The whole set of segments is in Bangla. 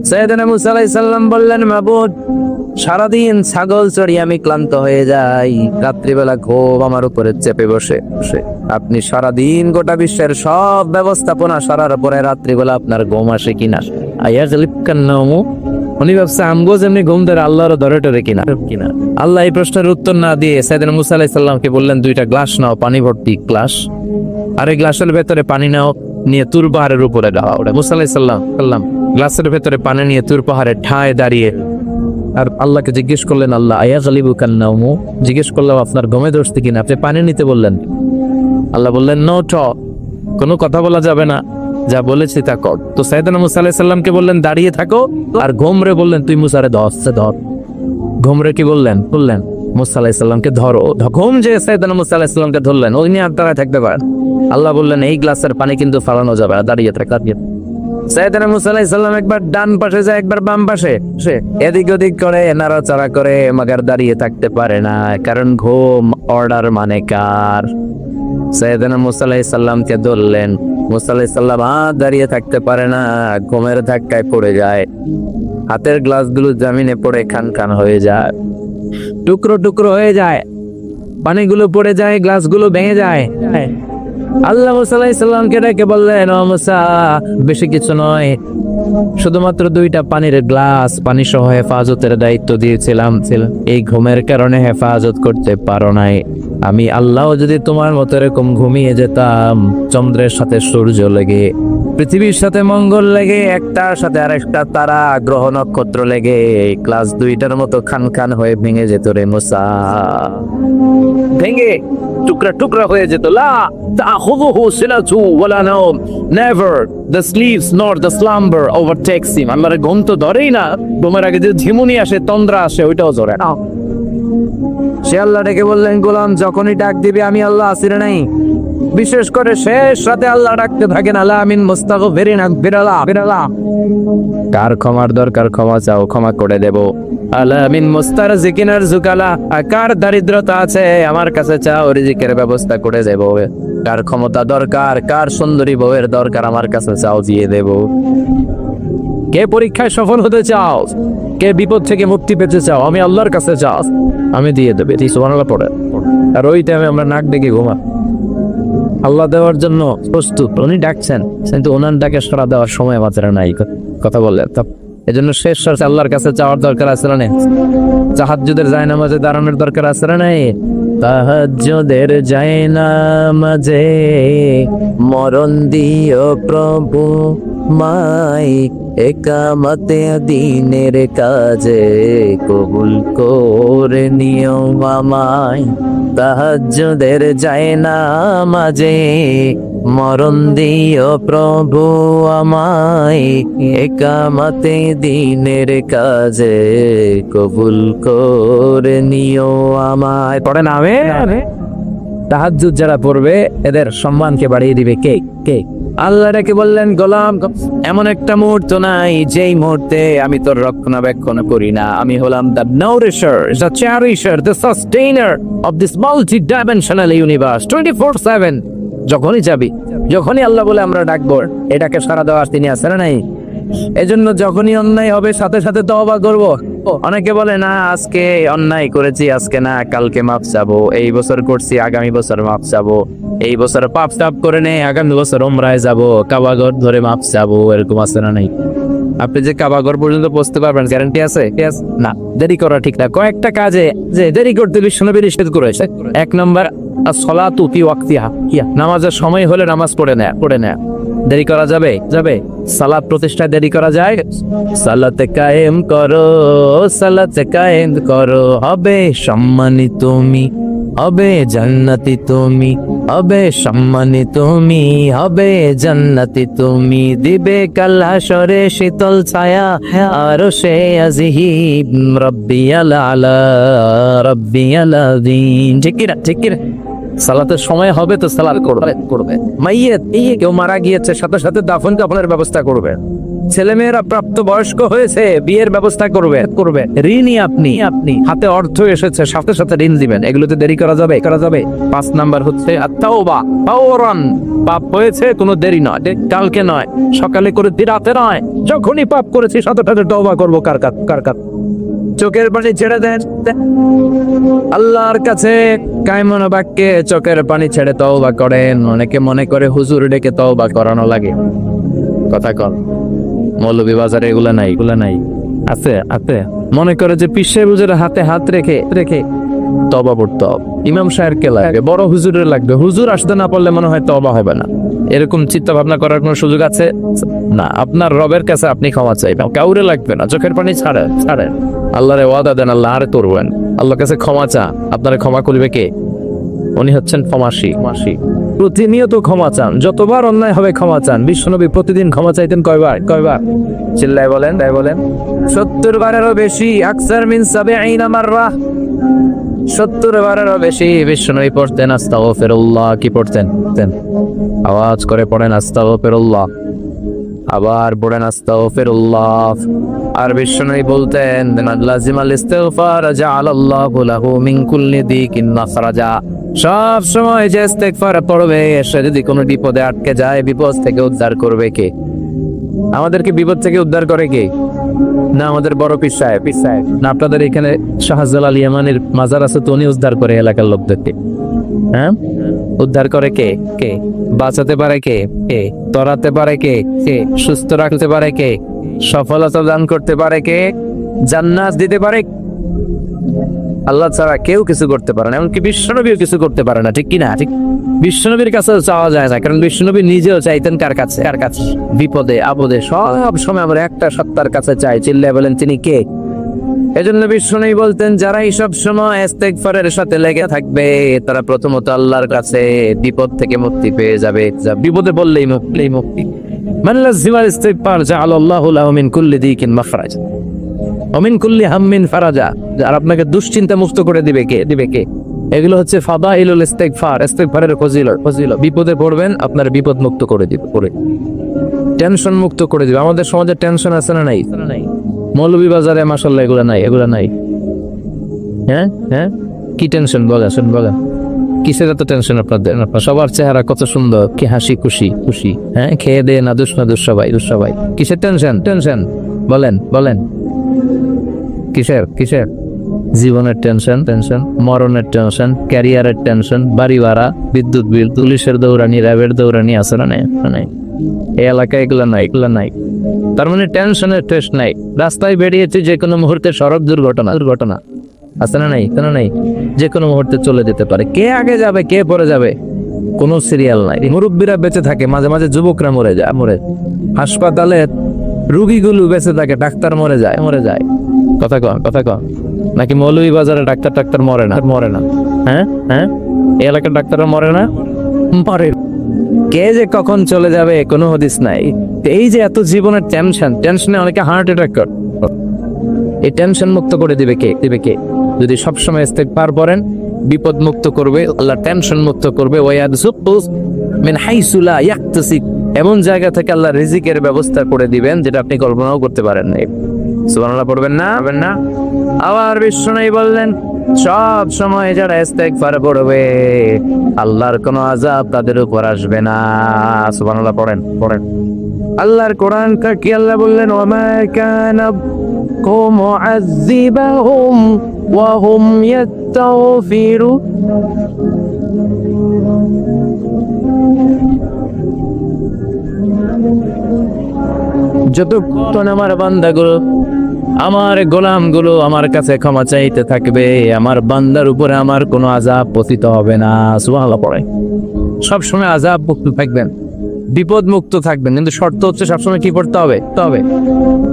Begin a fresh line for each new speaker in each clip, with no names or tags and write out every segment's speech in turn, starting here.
সাইয়েদনা মুসা আলাইহিস সালাম বললেন, মাবুদ, সারাদিন ছাগল চড়িয়ে আমি ক্লান্ত হয়ে যাই, রাত্রিবেলা ঘুম আমার উপরে চেপে বসে। আপনি সারাদিন গোটা বিশ্বের সব ব্যবস্থাপনা সারার পরে রাত্রিবেলা আপনার ঘুম আসে কিনা? উনি ভাবছে আমগো যেমনি ঘুম ধরে আল্লাহরও ধরে টরে কিনা। আল্লাহ এই প্রশ্নের উত্তর না দিয়ে সাইয়েদনা মুসা আলাইহিস সালামকে বললেন, 2টা গ্লাস নাও, পানি ভর্তি গ্লাস, আর এই গ্লাসের ভেতরে পানি নাও, নিয়ে তুর পাহাড়ের উপরে দাও। মুসা আলাইহিস সালাম গ্লাসের ভেতরে পানি নিয়ে তুর পাহাড়ে ঠায় দাঁড়িয়ে আর আল্লাহকে জিজ্ঞেস করলেন, আল্লাহ আয়াগলিবুকান নাওমু, জিজ্ঞেস করলাম আপনার গমে ধরছে কিনা, আপনি পানি নিতে বললেন। আল্লাহ বললেন, নো টক, কোনো কথা বলা যাবে না, যা বলেছি তা কর। তো সাইয়েদনা মুসা আলাইহিস সালামকে বললেন দাঁড়িয়ে থাকো, আর ঘুমরে বললেন তুই মুসারে ধর। ঘুমরে কি বললেন মুসা আলাইহিস সালামকে ধরো। ঘুম যে সাইয়েদনা মুসা আলাইহিস সালামকে ধরলেন, ওই নিয়ে আর দাঁড়ায় থাকতে পারেন। আল্লাহ বললেন এই গ্লাসের পানি কিন্তু ফালানো যাবে না, দাঁড়িয়ে থাক। সাইয়েদনা মুসা আলাইহিস সালাম একবার ডান পাশে যায়, একবার বাম পাশে, সে এদিক ওদিক করে, নাড়াচাড়া করে, মাগার দাঁড়িয়ে থাকতে পারে না, কারণ ঘুম অর্ডার মানে কার? সাইয়েদনা মুসা আলাইহিস সালামকে ধরলেন। মুসা আলাইহিস সালাম আর দাঁড়িয়ে থাকতে পারে না, ঘুমের ধাক্কায় পড়ে যায়, হাতের গ্লাসগুলো জমিনে পড়ে খান হয়ে যায়, টুকরো টুকরো হয়ে যায়, পানিগুলো পড়ে যায়, গ্লাসগুলো ভেঙে যায়। আল্লাহ মুসা আলাইহিস সালামকে ডেকে বললেন, ও মুসা, বেশি কিছু নয়, শুধুমাত্র 2টা পানির গ্লাস, পানি সহ হেফাজতের দায়িত্ব দিয়েছিলাম, এই ঘুমের কারণে হেফাজত করতে পারো নাই। আমি আল্লাহ যদি তোমার মতো এরকম ঘুমিয়ে যেতাম, চন্দ্রের সাথে সূর্য লেগে, পৃথিবীর সাথে মঙ্গল লেগে, একটার সাথে আরেকটা তারা, গ্রহ নক্ষত্র লেগে, ক্লাস 2টার মতো খান হয়ে ভেঙে যেত রে মুসা, ভেঙে টুকরা টুকরা হয়ে যেত। লা তাখুযুহু সিনাতু ওয়ালা নাওম, never the sleeps nor the slumber overtakes him. আল্লাহর ঘুম তো ধরেই না, ঘুমের আগে যে ঝিমুনি আসে, তন্দ্রা আসে, ওইটাও ধরে না। সে আল্লাহ ডেকে বললেন, গোলাম, যখনই ডাক দিবে আমি আল্লাহ আসিরে নাই। বিশেষ করে শেষ রাতে আল্লাহ ডাকতে থাকেন, আল্লাহ আমিন মুস্তাগফিরিন বিরালা। কার ক্ষমার দরকার ক্ষমা চাও, ক্ষমা করে দেব। আল্লাহ আমিন মুস্তারজিকিনার জুকালা, কার দারিদ্রতা আছে আমার কাছে চাও, রিজিকের ব্যবস্থা করে দেব। কার ক্ষমতা দরকার, কার সুন্দরী বউয়ের দরকার, আমার কাছে চাও, দিয়ে দেব। কে পরীক্ষায় সফল হতে চাও, কে বিপদ থেকে মুক্তি পেতে চাও, আমি আল্লাহর কাছে চাও, আমি দিয়ে দেবে। সুবহানাল্লাহ পড়ে। আর ওই টাইমে আমরা নাক ডেকে ঘুমা, আল্লাহ দেওয়ার জন্য প্রস্তুত, উনি ডাকছেন, কিন্তু ওনার ডাকে সাড়া দেওয়ার সময় আমাদের নাই। কথা বললেন, এজন্য শেষ রাতে আল্লাহর কাছে চাওয়ার দরকার আছে না নেই? তাহাজ্জুদের জায়নামাজে দাঁড়ানোর দরকার আছে না নেই? তাহাজ্জুদের জায়নামাজে মরণ দিও প্রভু মাই, একামতে দিনের কাজে কবুল করে নিও আমায়। তাহাজ্জুদের জায়নামাজে মরণ দিও প্রভু আমায়, একামতে দিনের কাজে কবুল করে নিও আমায়। পড়ে নামে তাহাজ্জুদ যারা পড়বে এদের সম্মানকে বাড়িয়ে দিবে কে? আল্লাহ ডেকে বললেন, গোলাম, এমন একটা মুহূর্ত নাই যেই মুহূর্তে আমি তোর রক্ষণাবেক্ষণ করি না। আমি হলাম the nourisher, the cherisher, the sustainer of this multidimensional universe 24/7। যখনই যাবি, যখনই আল্লাহ বলে আমরা ডাকবো, এটাকে সাড়া দেওয়ার তিনি আছেন না নাই? এজন্য যখনই অন্যায় হবে সাথে সাথে তওবা করব। অনেকে বলে না, আজকে অন্যায় করেছি, আজকে না, কালকে মাপ চাবো, এই বছর করছি, আগামী বছর মাপ চাবো, এই বছর পাপ তাপ করে নেই, আগামী বছর উমরায় যাবো, কাবাগর ধরে মাপ চাবো, এরকম আছে না নাই? আপনি যে কাবাগর পর্যন্ত পৌঁছতে পারবেন গ্যারান্টি আছে? না, দেরি করা ঠিক না। কয়েকটা কাজে যে দেরি করতে বিশ্বনবী নিষেধ করেছে। 1 নম্বর আসসালাতু ফি ওয়াক্তিহা, নামাজের সময় হলে নামাজ পড়ে নেয়া। দেরি করা যাবে? সালাত প্রতিষ্ঠায় দেরি করা যায়? সালাতে কায়েম করো, হবে সম্মানী তুমি, হবে জান্নাতি তুমি, হবে সম্মানী তুমি, হবে জান্নাতি তুমি, দিবে কাল হাশরে শীতল ছায়া, আরশে আজিম, রাব্বিয়াল আলা, রাব্বিয়াল আযীম। ঠিক কি না? সালাতের সময় হবে তো সালাত করবে। মাইয়েত কেউ মারা গিয়েছে, সাথে সাথে দাফন কাফনের ব্যবস্থা করবে। ছেলেমেয়েরা প্রাপ্ত বয়স্ক হয়েছে, বিয়ের ব্যবস্থা করবে। ঋণই আপনি হাতে অর্থ এসেছে, সাথে সাথে ঋণ দিবেন। এগুলোতে দেরি করা যাবে? 5 নাম্বার হচ্ছে আত-তাওবা ফাওরান। পাপ হয়েছে, কোনো দেরি নয়, কালকে নয়, সকালে করে রাতে নয়, যখনই পাপ করেছি সাথে সাথে তওবা করবো। কার চোখের পানি ছেড়ে দেন আল্লাহর কাছে, কায়মন বাক্যে চোখের পানি ছেড়ে তওবা করেন। অনেকে মনে করে হুজুর ডেকে তওবা করানো লাগে। কথা কর, মৌলভী বাজারে এগুলা নাই। আছে মনে করে যে পীর সাহেব হুজুরের হাতে হাত রেখে তওবা পড়তে হবে, ইমাম সাহেবকে লাগবে, বড় হুজুরের লাগবে। হুজুর আসতে না পারলে মনে হয় তওবা হবে না। এরকম চিন্তা ভাবনা করার কোনো সুযোগ আছে না। আপনার রবের কাছে আপনি ক্ষমা চাইবেন, কাউরে লাগবে না। চোখের পানি ছাড়েন, আল্লাহরে ওয়াদা দেন, আল্লাহ আরে করবেন। আল্লাহর কাছে ক্ষমা চা, আপনারে ক্ষমা করবে কে? উনি হচ্ছেন ক্ষমাসী। প্রতিনিয়ত ক্ষমা চান, যতবার অন্যায় হবে ক্ষমা চান। বিশ্বনবী প্রতিদিন ক্ষমা চাইতেন কয়বার? চিল্লায় বলেন 70 বারেরও বেশি। আকসার মিন 70 মাররা, 70 বারেরও বেশি বিশ্বনবী পড়তেন আস্তাগফিরুল্লাহ। কি পড়তেন? আওয়াজ করে পড়েন আস্তাগফিরুল্লাহ, আবার পড়েন আস্তাগফিরুল্লাহ। আর বিশ্বনবী বলতেন লাজিমাল ইস্তিগফার জাআলাল্লাহু লাহু মিন কুল্লি দিকিন মাখরাজা। সব সময় যে ইস্তিগফার পড়বে, সে যদি কোনো বিপদে আটকে যায়, বিপদ থেকে উদ্ধার করবে কে? আমাদেরকে বিপদ থেকে উদ্ধার করে কে? না আমাদের বড় পীর সাহেব না আপনাদের এখানে শাহজালাল ইয়ামানির মাজার আছে, তো উনি উদ্ধার করে এলাকার লোকদেরকে। হ্যাঁ, উদ্ধার করে কে? বাঁচাতে পারে কে? তরাতে পারে কে? সুস্থ রাখতে পারে কে? সফলতা দান করতে পারে কে? জান্নাত দিতে পারে আল্লাহ ছাড়া কেউ কিছু করতে পারে না, এমনকি বিশ্বনবীও কিছু করতে পারে না। ঠিক কিনা? ঠিক। বিশ্বনবীর কাছে চাওয়া যায় না, কারণ বিশ্বনবী নিজেও চাইতেন কার কাছে? বিপদে আপদে সব সময় আমরা একটা সত্তার কাছে চাই। চিল্লায় বলেন তিনি কে? এজন্য বিশ্বনবী বলতেন যারা এই সব সময় ইস্তিগফারের সাথে লেগে থাকবে, তারা প্রথমত আল্লাহর কাছে বিপদ থেকে মুক্তি পেয়ে যাবে। বিপদে বললেই মুক্তি। মান লাজিমাল ইস্তিগফার জাআলাল্লাহু লাহু মিন কুল্লি দিকিন মাখরাজা ওয়া মিন কুল্লি হাম্মিন ফারাজা। আর আপনাকে দুশ্চিন্তা মুক্ত করে দিবে কে? এগুলো হচ্ছে ফাদাইলুল ইস্তিগফারের ফজিলত। বিপদে পড়বেন, আপনার বিপদ মুক্ত করে দিবে, টেনশন মুক্ত করে দিবে। আমাদের সমাজে টেনশন আছে না নাই? মৌলভী বাজারে মাশাআল্লাহ এগুলা নাই। হ্যাঁ, কি টেনশন বলেন? কিসের এত টেনশন আপনাদের? সবার চেহারা কত সুন্দর, কি হাসি খুশি। হ্যাঁ, খেয়ে দে না দুষ সবাই। কিসের টেনশন? বলেন কিসের? জীবনের টেনশন, মরণের টেনশন, ক্যারিয়ারের টেনশন, বাড়ি ভাড়া, বিদ্যুৎ বিল, পুলিশের দৌড়ানি, র্যাবের দৌড়ানি আছে না নাই? এই এলাকায় এগুলো নাই। তার মানে টেনশনের শেষ নাই। রাস্তায় বেরিয়েছে, যে কোনো মুহূর্তে সড়ক দুর্ঘটনা আছে না নাই? যে কোনো মুহূর্তে চলে যেতে পারে। কে আগে যাবে, কে পরে যাবে, কোনো সিরিয়াল নাই। মুরব্বীরা বেঁচে থাকে, মাঝে মাঝে যুবকরা মরে যায়। হাসপাতালে রুগীগুলো বেঁচে থাকে, ডাক্তার মরে যায়। কথা কন। নাকি মৌলভী বাজারে ডাক্তার মরে না? হ্যাঁ, এই এলাকার ডাক্তাররা মরে না? মরে। কে যে কখন চলে যাবে কোনো হদিস নাই। এই যে এত জীবনের টেনশনে অনেকে হার্ট অ্যাটাক করে। এই টেনশন মুক্ত করে দিবে কে? যদি সবসময় ইস্তিগফার পড়েন, বিপদ মুক্ত করবে আল্লাহ, টেনশন মুক্ত করবে। ওয়ায়ারযুকহু মিন হাইসু লা ইয়াহতাসিব, এমন জায়গা থেকে আল্লাহ রিজিকের ব্যবস্থা করে দিবেন যেটা আপনি কল্পনাও করতে পারেন না। সুবহানাল্লাহ পড়বেন না? আবার বিশ্বনবী বললেন সব সময় যারা ইস্তিগফার পড়বে, আল্লাহর কোনো আযাব তাদের উপর আসবে না। সুবহানাল্লাহ পড়েন। আল্লাহর কোরআন কি আল্লাহ বললেন? ওয়ামা কানা মুআযযিবাহুম ওয়া হুম ইয়াস্তাগফিরুন। যতক্ষণ আমার বান্দাগুলো, আমার গোলামগুলো আমার কাছে ক্ষমা চাইতে থাকবে, আমার বান্দার উপরে আমার কোনো আযাব পতিত হবে না। সুবহানাল্লাহ পড়ে। সবসময় আযাব মুক্ত থাকবেন, বিপদ মুক্ত থাকবেন, কিন্তু শর্ত হচ্ছে সবসময় কি করতে হবে?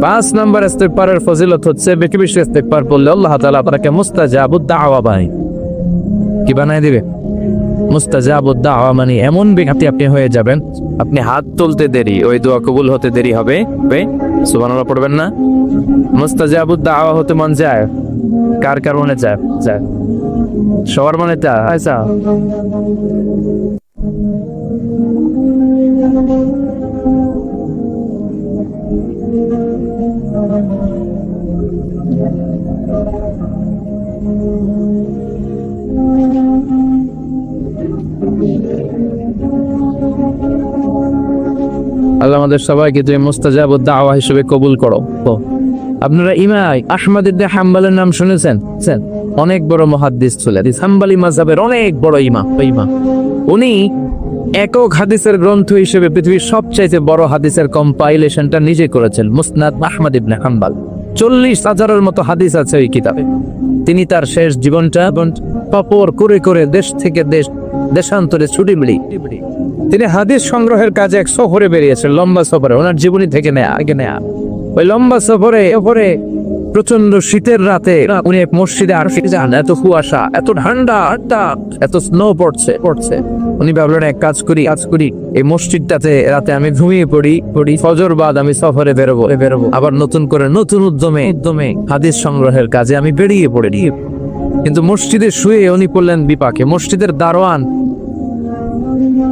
5 নম্বর ইস্তিগফারের ফজিলত হচ্ছে বেশি বেশি ইস্তিগফার পড়লে আল্লাহ তাআলা আপনাকে মুস্তাজাবুদ দাওয়া বানায় দিবে। মুস্তাজাবুদ দাওয়া মানে এমন ব্যক্তি আপনি হয়ে যাবেন, আপনি হাত তুলতে দেরি, ওই দোয়া কবুল হতে দেরি হবে। সুবহানাল্লাহ পড়বেন না? মুস্তাজাবুদ দাওয়া হতে মন যায় কার মনে চায়? সবার মনে চায়। আচ্ছা, আল্লাহ আমাদের সবাইকে তুমি মুস্তাজাবুদ দাওয়া হিসেবে কবুল করো। আপনারা ইমাম আহমদ ইবনে হাম্বলের নাম শুনেছেন? অনেক বড় মুহাদ্দিস ছিলেন, হাম্বলি মাযহাবের অনেক বড় ইমাম। উনি একক হাদিসের গ্রন্থ হিসেবে পৃথিবীর সবচাইতে বড় হাদিসের কম্পাইলেশনটা নিজে করেছেন, মুসনাদ আহমদ ইবনে হাম্বল। 40,000-এর মতো হাদিস আছে ওই কিতাবে। তিনি তার শেষ জীবনটা সফর করে করে দেশ থেকে দেশান্তরে ছুটি বেড়ি তিনি হাদিস সংগ্রহের কাজে এক সফরে বেরিয়েছেন, লম্বা সফরে, ওনার জীবনী থেকে নেয়া। ওই লম্বা সফরে প্রচন্ড শীতের রাতে উনি এক মসজিদে আর যান, এত কুয়াশা, এত ঠান্ডা, এত স্নো পড়ছে। উনি ভাবলেন এক কাজ করি এই মসজিদটাতে রাতে আমি ঘুমিয়ে পড়ি, ফজর বাদ আমি সফরে বেরোবো, আবার নতুন উদ্যমে হাদিস সংগ্রহের কাজে আমি বেরিয়ে পড়ি। কিন্তু মসজিদে শুয়ে উনি পড়লেন বিপাকে। মসজিদের দারোয়ান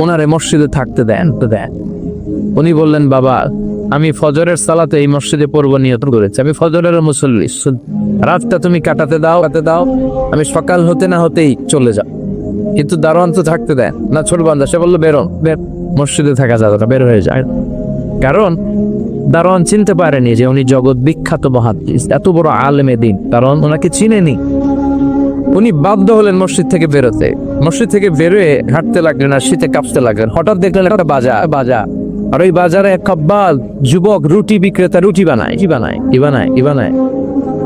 ওনারে মসজিদে থাকতে দেন। উনি বললেন, বাবা আমি ফজরের সালাতে এই মসজিদে পড়বো নিয়ত করেছি, আমি ফজরের মুসল্লি, রাতটা তুমি কাটাতে দাও, আমি সকাল হতে না হতেই চলে যাও। কিন্তু দারোয়ান তো থাকতে দেন না, ছোট বান্দা। সে বললো, বের মসজিদে থাকা যাবে না, বের হয়ে যায়। কারণ দারোয়ান চিনতে পারেনি যে উনি জগৎ বিখ্যাত মুহাদ্দিস, এত বড় আলেমে দ্বীন। দারোয়ান ওনাকে চিনেনি। উনি বাধ্য হলেন মসজিদ থেকে বেরোতে। মসজিদ থেকে বেরোয় হাঁটতে লাগলেন আর শীতে কাঁপতে লাগলেন। হঠাৎ দেখলেন একটা বাজার, আর ওই বাজারে এক খাব্বাস যুবক রুটি বিক্রেতা রুটি বানায়।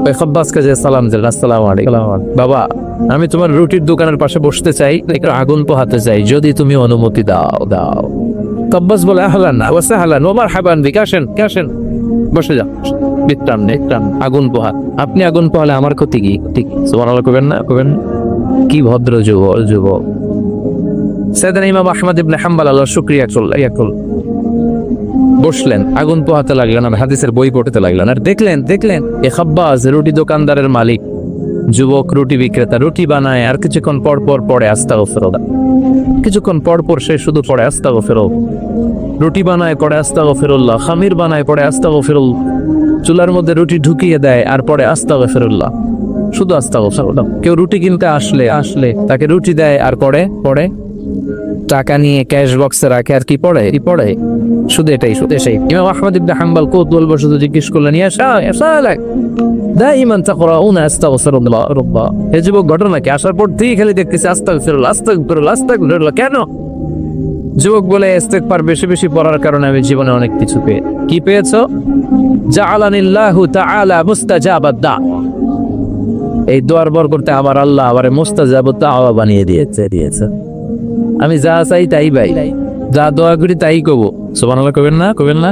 ওই খাব্বাসকে যে সালাম দিলেন, আসসালামু আলাইকুম। বাবা আমি তোমার রুটির দোকানের পাশে বসতে চাই, একটু আগুন পোহাতে চাই, যদি তুমি অনুমতি দাও। খাব্বাস বলে, আহলান ওয়া সাহলান ওয়া মারহাবান বিক, আসেন বসে যাও, বিশ্রাম নে, আগুন পোহা। আপনি আগুন পোহালে আমার ক্ষতি কি? সুবহানাল্লাহ কবেন না? কি ভদ্র যুবক। সাইয়েদনা ইমাম আহমদ ইবনে হাম্বল আল্লাহর শুকরিয়া করলেন, বসলেন, আগুন পোহাতে লাগলেন, আর হাদিসের বই পড়তে লাগলেন। আর দেখলেন এ খাব্বাস রুটি দোকানদারের মালিক, যুবক রুটি বিক্রেতা, রুটি বানায় আর কিছুক্ষণ পর পড়ে আস্তাগফিরুল্লাহ। কিছুক্ষণ পর সে শুধু পড়ে আস্তাগফিরুল্লাহ। রুটি বানায় পড়ে আস্তাগফিরুল্লাহ, খামির বানায় পড়ে আস্তাগফিরুল্লাহ, চুলার মধ্যে রুটি ঢুকিয়ে দেয় আর পড়ে আস্তাগফিরুল্লাহ, শুধু আস্তাগফিরুল্লাহ। কেউ রুটি কিনতে আসলে তাকে রুটি দেয় আর পড়ে টাকা নিয়ে ক্যাশ বক্সে রাখে আর কি পড়ে শুধু এটাই। ইমাম আহমদ ইবনে হাম্বল কৌতূহলবশত জিজ্ঞেস করলেন, ইয়া শাইখ দাইমান তাকরাউনা আস্তাগফিরুল্লাহ। এই যুবক ঘটনা কি? আসার পর থেকে খালি দেখতেছি আস্তাগফিরুল্লাহ। কেন? যুবক বলে, ইস্তেগফার বেশি পড়ার কারণে আমি জীবনে অনেক কিছু কি পেয়েছো? জাআলানিল্লাহু তাআলা মুস্তাজাবাদ দাওয়া। এই দোয়ার বরকতে আমার আল্লাহ আমারে মুস্তাজাবাদ দাওয়া বানিয়ে দিয়েছে। আমি যা চাই তাই পাই, যা দোয়া করি তাই কব। সুবহানাল্লাহ কবেন না?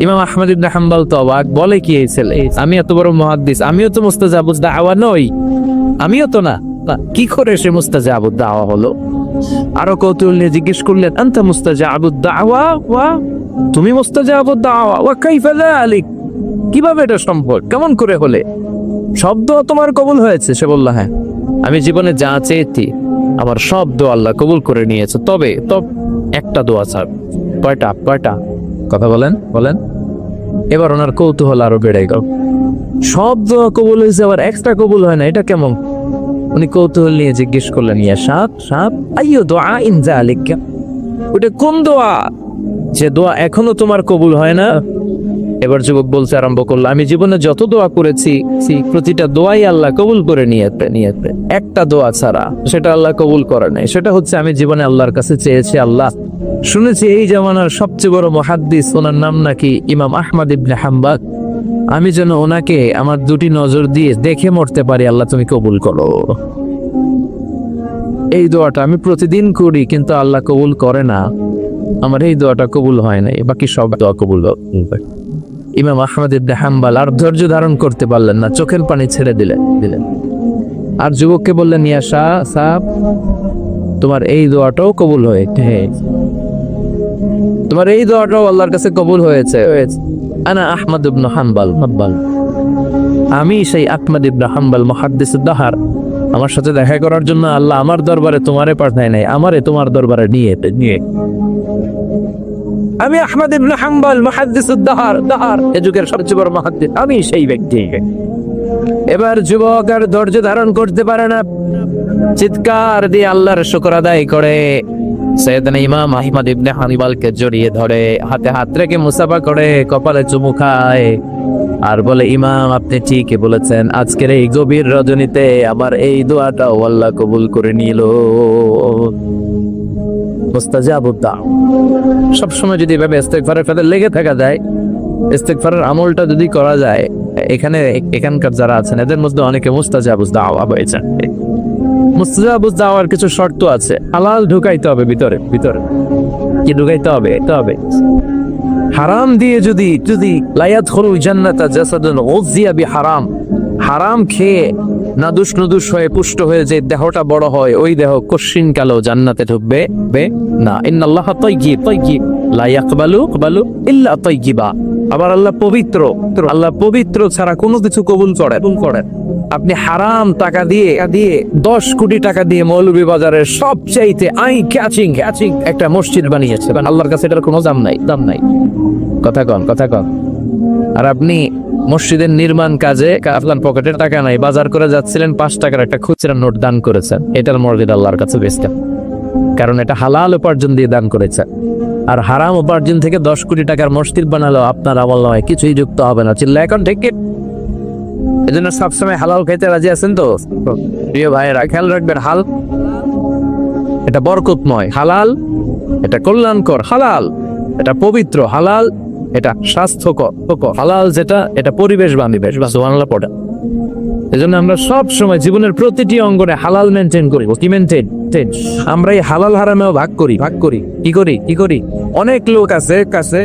ইমাম আহমদ ইবনে হাম্বল তো অবাক, বলে কি এই ছেলে, আমি এত বড় মুহাদ্দিস, আমিও তো মুস্তাজাবুদ দাওয়া নই, আমিও তো না, কি করে সে মুস্তাজাবুদ দাওয়া হলো? আরো কৌতূহল নিয়ে জিজ্ঞেস করলেন, আনতা মুস্তাজাবুদ দাওয়া? তুমি মুস্তাজাবুদ দাওয়া? ওয়া কাইফা যালিক? কিভাবে এটা সম্ভব? কেমন করে হলে? সব দোয়া তোমার কবুল হয়েছে? সে বলল, হ্যাঁ, আমি জীবনে যা চেয়েছি আমার সব দোয়া আল্লাহ কবুল করে নিয়েছে, তবে একটা দোয়া ছাড়। কয়টা? কথা বলেন। এবার ওনার কৌতূহল আরো বেড়ে গেল। সব দোয়া কবুল হয়েছে, আবার একটা কবুল হয় না, এটা কেমন? উনি কৌতূহল নিয়ে জিজ্ঞেস করলেন, ইয়া সাপ আইয়ু দুআইন যালিকা? ওটা কোন দোয়া যে দোয়া এখনো তোমার কবুল হয় না? এবার যুবক বলতে আরম্ভ করলো, আমি জীবনে যত দোয়া করেছি প্রতিটা দোয়াই আল্লাহ কবুল করে নিয়েছে, একটা দোয়া ছাড়া সেটা আল্লাহ কবুল করে নাই। সেটা হচ্ছে আমি জীবনে আল্লাহর কাছে চেয়েছি, আল্লাহ শুনেছি এই জামানার সবচেয়ে বড় মুহাদ্দিস, ওনার নাম নাকি ইমাম আহমদ ইবনে হাম্বল, আমি যেন ওনাকে আমার দুটি নজর দিয়ে দেখে মরতে পারি, আল্লাহ তুমি কবুল করো। এই দোয়াটা আমি প্রতিদিন করি, কিন্তু আল্লাহ কবুল করে না, আমার এই দোয়াটা কবুল হয় নাই, বাকি সব দোয়া কবুল হয়। ইমাম আহমদ ইবনে হাম্বল আর ধৈর্য ধারণ করতে পারলেন না, চোখের পানি ছেড়ে দিলেন। আর যুবককে বললেন, ইয়া সাহেব, তোমার এই দোয়াটাও কবুল হয়েছে, তোমার এই দোয়াটাও আল্লাহর কাছে কবুল হয়েছে। আনা আহমদ ইবনে হাম্বল, আমি সেই আহমদ ইবনে হাম্বল মুহাদ্দিসুদ দাহর। আমার সাথে দেখা করার জন্য আল্লাহ আমার দরবারে তোমারে পাঠায় নাই, আমারে তোমার দরবারে নিয়ে আমি আহমদ ইবনে হাম্বল মুহাদ্দিসুদ দাহার দাহার এ যুগের সবচেয়ে বড় মুহাদ্দিস, আমি সেই ব্যক্তি। এবার যুবক আর ধৈর্য ধারণ করতে পারে না, চিৎকার দিয়ে আল্লাহর শুকর আদায় করে সাইয়েদনা ইমাম আহমদ ইবনে হানিবালকে জড়িয়ে ধরে, হাতে হাত রেখে মুসাফা করে, কপালে চুমু খায় আর বলে, ইমাম আপনি ঠিকই বলেছেন, আজকের এই গভীর রজনীতে আমার এই দোয়াটাও আল্লাহ কবুল করে নিল। মুস্তাজাবুদ দাওয়া। সবসময় যদি এভাবে ইস্তেগফারের ফলে লেগে থাকা যায়, ইস্তেগফারের আমলটা যদি করা যায়, এখানকার যারা আছেন এদের মধ্যে অনেকে মুস্তাজাবুদ দাওয়া হয়েছে। মুস্তাজাবুদ দাওয়ার কিছু শর্ত আছে। হালাল ঢুকাইতে হবে ভিতরে, ভিতরে কি ঢুকাইতে হবে? হারাম দিয়ে যদি লা ইয়াদখুলুল জান্নাতা জাসাদুন গুযিয়া বিহারাম, হারাম খেয়ে নাদুস নুদুস হয়ে পুষ্ট হয়ে যে দেহটা বড় হয়, ওই দেহ কশিন কালো জান্নাতে ঢুকবে না। ইন্নাল্লাহা তাইয়্যিব লা ইয়াকবালু ইল্লা তাইয়্যিবা। আবার আল্লাহ পবিত্র, আল্লাহ পবিত্র ছাড়া কোনো কিছু কবুল করেন। আপনি হারাম টাকা দিয়ে 10 কোটি টাকা দিয়ে মৌলভীবাজারের সবচাইতে আই ক্যাচিং একটা মসজিদ বানিয়েছেন, আল্লাহর কাছে এটার কোনো দাম নাই। কথা কন। আর আপনি মসজিদের নির্মাণ কাজে আপনার পকেটের টাকা নাই, বাজার করে যাচ্ছিলেন, 5 টাকার একটা খুচরা নোট দান করেছেন, এটার মর্যাদা আল্লাহর কাছে বেশি, কারণ এটা হালাল উপার্জন দিয়ে দান করেছেন। আর হারাম উপার্জন থেকে 10 কোটি টাকার মসজিদ বানালো আপনার আমল নয়, কিছুই যুক্ত হবে না। চিল্লা এখন ঠিক। এজন্য সবসময় হালাল খাইতে রাজি আছেন তো প্রিয় ভাইয়েরা? খেয়াল রাখবেন, এটা বরকতময় হালাল, এটা কল্যাণকর হালাল, এটা পবিত্র হালাল, এটা স্বাস্থ্যকর হালাল, যেটা এটা পরিবেশ বান্ধব। সুবহানাল্লাহ পড়া। এজন্য আমরা সব সময় জীবনের প্রতিটি অঙ্গনে হালাল মেনটেন করি। কি মেনটেন? আমরা এই হালাল হারামেও ভাগ করি। কি করি? অনেক লোক আছে,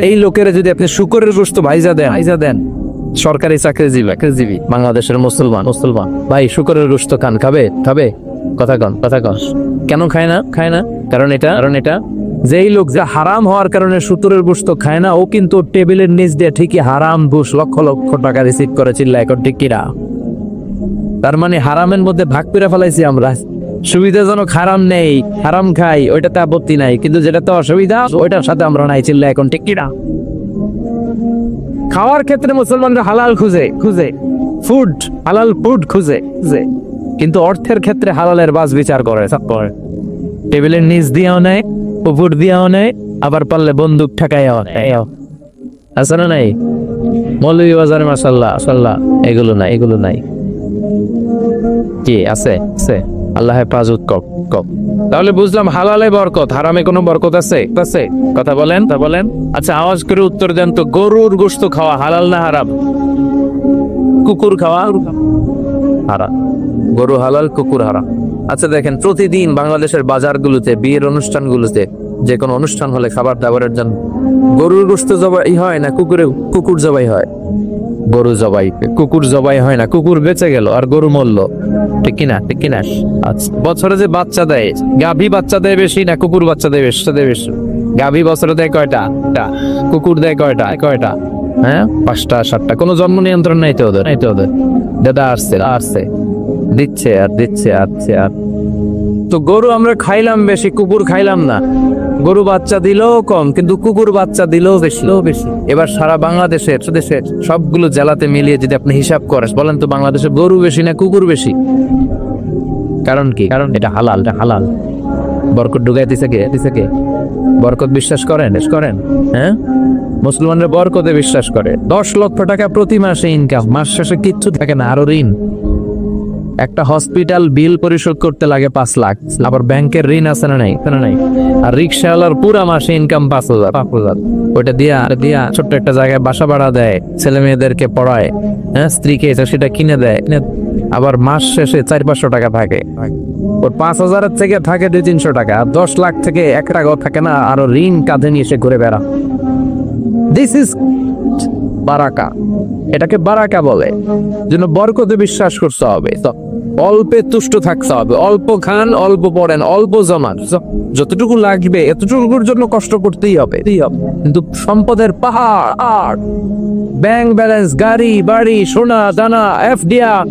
এই লোকের যদি আপনি শুকরের গোশত ভাইজা দেন, সরকারি চাকরিজীবী বাংলাদেশের মুসলমান ভাই শুকরের গোশত খাবে? কথা কন। কেন খায় না? কারণ এটা যেই লোক যা হারাম হওয়ার কারণে শুকরের গোশত খায় না, ও কিন্তু টেবিলের নিচ দিয়ে ঠিকই হারাম ঘুষ লক্ষ লক্ষ টাকা রিসিভ করে। চিল্লা এখন ঠিক কিনা? তার মানে হারামের মধ্যে ভাগ করে ফেলাইছি আমরা। সুবিধাজনক হারাম নেই, হারাম খাই, ওইটাতে আপত্তি নাই, কিন্তু যেটাতে অসুবিধা ওইটার সাথে আমরা নাই। চিল্লা এখন ঠিক কিনা? খাওয়ার ক্ষেত্রে মুসলমানরা হালাল খুঁজে হালাল ফুড খুঁজে, কিন্তু অর্থের ক্ষেত্রে হালালের বাস বিচার করে। টেবিলের নিচ দিয়েও নেয়, উপর দিয়েও নেয়, আবার পারলে বন্দুক ঠেকাইও নেয়। আছে না নাই? মৌলভীবাজারে মাশাআল্লাহ এগুলো নাই। কি আছে? আল্লাহ হেফাজত কর। তাহলে বুঝলাম হালালে বরকত, হারামে কোনো বরকত আছে? কথা বলেন। আচ্ছা আওয়াজ করে উত্তর দেন তো, গরুর গোশত খাওয়া হালাল না হারাম? কুকুর খাওয়া হারাম। গরু হালাল, কুকুর হারাম। আচ্ছা দেখেন, প্রতিদিন বাংলাদেশের বাজারগুলোতে, বিয়ের অনুষ্ঠানগুলোতে, যে কোনো অনুষ্ঠান হলে খাবার দাবারের জন্য গরুর গোশত জবাই হয় না কুকুর জবাই হয়? গরু জবাই, কুকুর জবাই হয় না। কুকুর বেঁচে গেল আর গরু মরল, ঠিক কিনা? আচ্ছা, বছরে যে বাচ্চা দেয়, গাভী বাচ্চা দেয় বেশি না কুকুর বাচ্চা দেয় বেশি? গাভী বছরে দেয় কয়টা? কুকুর দেয় কয়টা? হ্যাঁ, 5টা 7টা। কোনো জন্ম নিয়ন্ত্রণ নাই তো ওদের। দাদা আসছে দিচ্ছে আর তো গরু আমরা খাইলাম বেশি, কুকুর খাইলাম না। গরু বাচ্চা দিলেও কম, কিন্তু কুকুর বাচ্চা দিলেও বেশি। এবার সারা বাংলাদেশের সবগুলো জেলাতে মিলিয়ে যদি আপনি হিসাব করেন, বলেন তো বাংলাদেশে গরু বেশি না কুকুর বেশি? কারণ কি? কারণ এটা হালাল। বরকত ঢুকাইতেছে কে? বরকত বিশ্বাস করেন? হ্যাঁ, মুসলমানরা বরকতে বিশ্বাস করে। 10 লক্ষ টাকা প্রতি মাসে ইনকাম, মাস শেষে কিচ্ছু থাকে না, আরো ঋণ। একটা হসপিটাল বিল পরিশোধ করতে লাগে 5 লাখ, আবার ব্যাংকের ঋণ আছে না নাই? আর রিক্সাওয়ালার পুরা মাসে ইনকাম 5,000। ওইটা দিয়া ছোট্ট একটা জায়গায় বাসা ভাড়া দেয়, ছেলে মেয়েদেরকে পড়ায়, হ্যাঁ, স্ত্রীকে সেটা কিনে দেয়। আবার মাস শেষে 400-500 টাকা থাকে। ওর 5,000 থেকে থাকে 200-300 টাকা, আর 10 লাখ থেকে 1 টাকাও থাকে না, আরো ঋণ কাঁধে নিয়ে সে ঘুরে বেড়া। দিস ইজ বারাকা। এটাকে বারাকা বলে। জন্য বরকতে বিশ্বাস করতে হবে, অল্পে তুষ্ট থাকতে হবে, অল্প খান, অল্প পড়েন, অল্প জমান, যতটুকু লাগবে এতটুকুর জন্য কষ্ট করতেই হবে। কিন্তু সম্পদের পাহাড়, ব্যাংক ব্যালেন্স, গাড়ি বাড়ি, সোনা দানা, এফডিআর,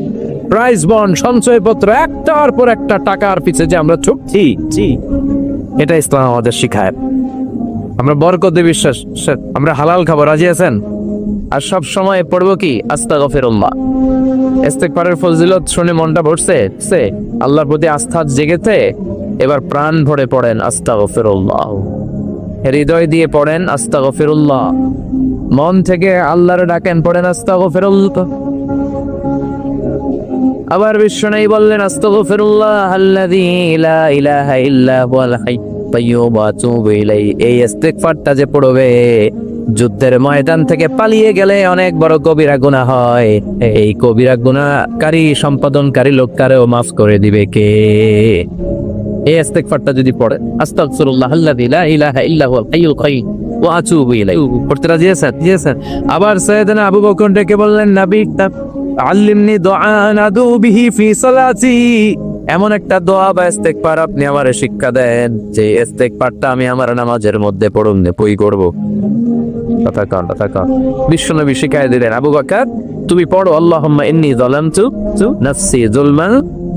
প্রাইজ বন্ড, সঞ্চয়পত্র, একটার পর একটা টাকার পিছে যে আমরা ছুটছি, এটা ইসলাম আমাদের শিখায়। আমরা বরকতে বিশ্বাস, আমরা হালাল খাবো, রাজি আছেন? আর সব সময় পড়বো কি আস্তাগফিরুল্লাহ। ইস্তেগফারের ফজিলত শুনে মনটা ভরছে, আল্লাহর প্রতি আস্থা জেগেছে, এবার প্রাণ ভরে পড়েন আস্তাগফিরুল্লাহ, হৃদয় দিয়ে পড়েন আস্তাগফিরুল্লাহ, মন থেকে আল্লাহর ডাকেন, পড়েন আস্তাগফিরুল্লাহ। আবার বিশ্বনবী বললেন আস্তাগফিরুল্লাহ আল্লাযী লা ইলাহা ইল্লা হুয়াল হাইয়্যুল কাইয়্যুম ওয়া আতুবু ইলাইহি। এই ইস্তেগফারটা যে পড়বে, যুদ্ধের ময়দান থেকে পালিয়ে গেলে অনেক বড় কবিরা গুনাহ হয়, এই কবিরা গুনাহকারী সম্পাদনকারী লোকটারেও মাফ করে দিবে কে? এই ইস্তেগফারটা যদি পড়ে, আস্তাগফিরুল্লাহ আল্লাযী লা ইলাহা ইল্লা হুয়াল হাইয়্যুল কাইয়্যুম ওয়া আতুবু ইলাইহি, পড়তে রাজি আছেন? আবার সাইয়েদনা আবু বকর ডেকে বললেন, নবী আল্লিমনি দুআন আদু বিহি ফি সালাতি, এমন একটা দোয়া বা ইস্তেগফার আপনি আমারে শিক্ষা দেন যে ইস্তেগফারটা আমি আমার নামাজের মধ্যে পড়ুন পই করব। কথা কন। বিশ্বনবী শিখায় দিলেন, আবু বকর তুমি পড়ো, আল্লাহুম্মা ইন্নী যালামতু নাফসি যুলমান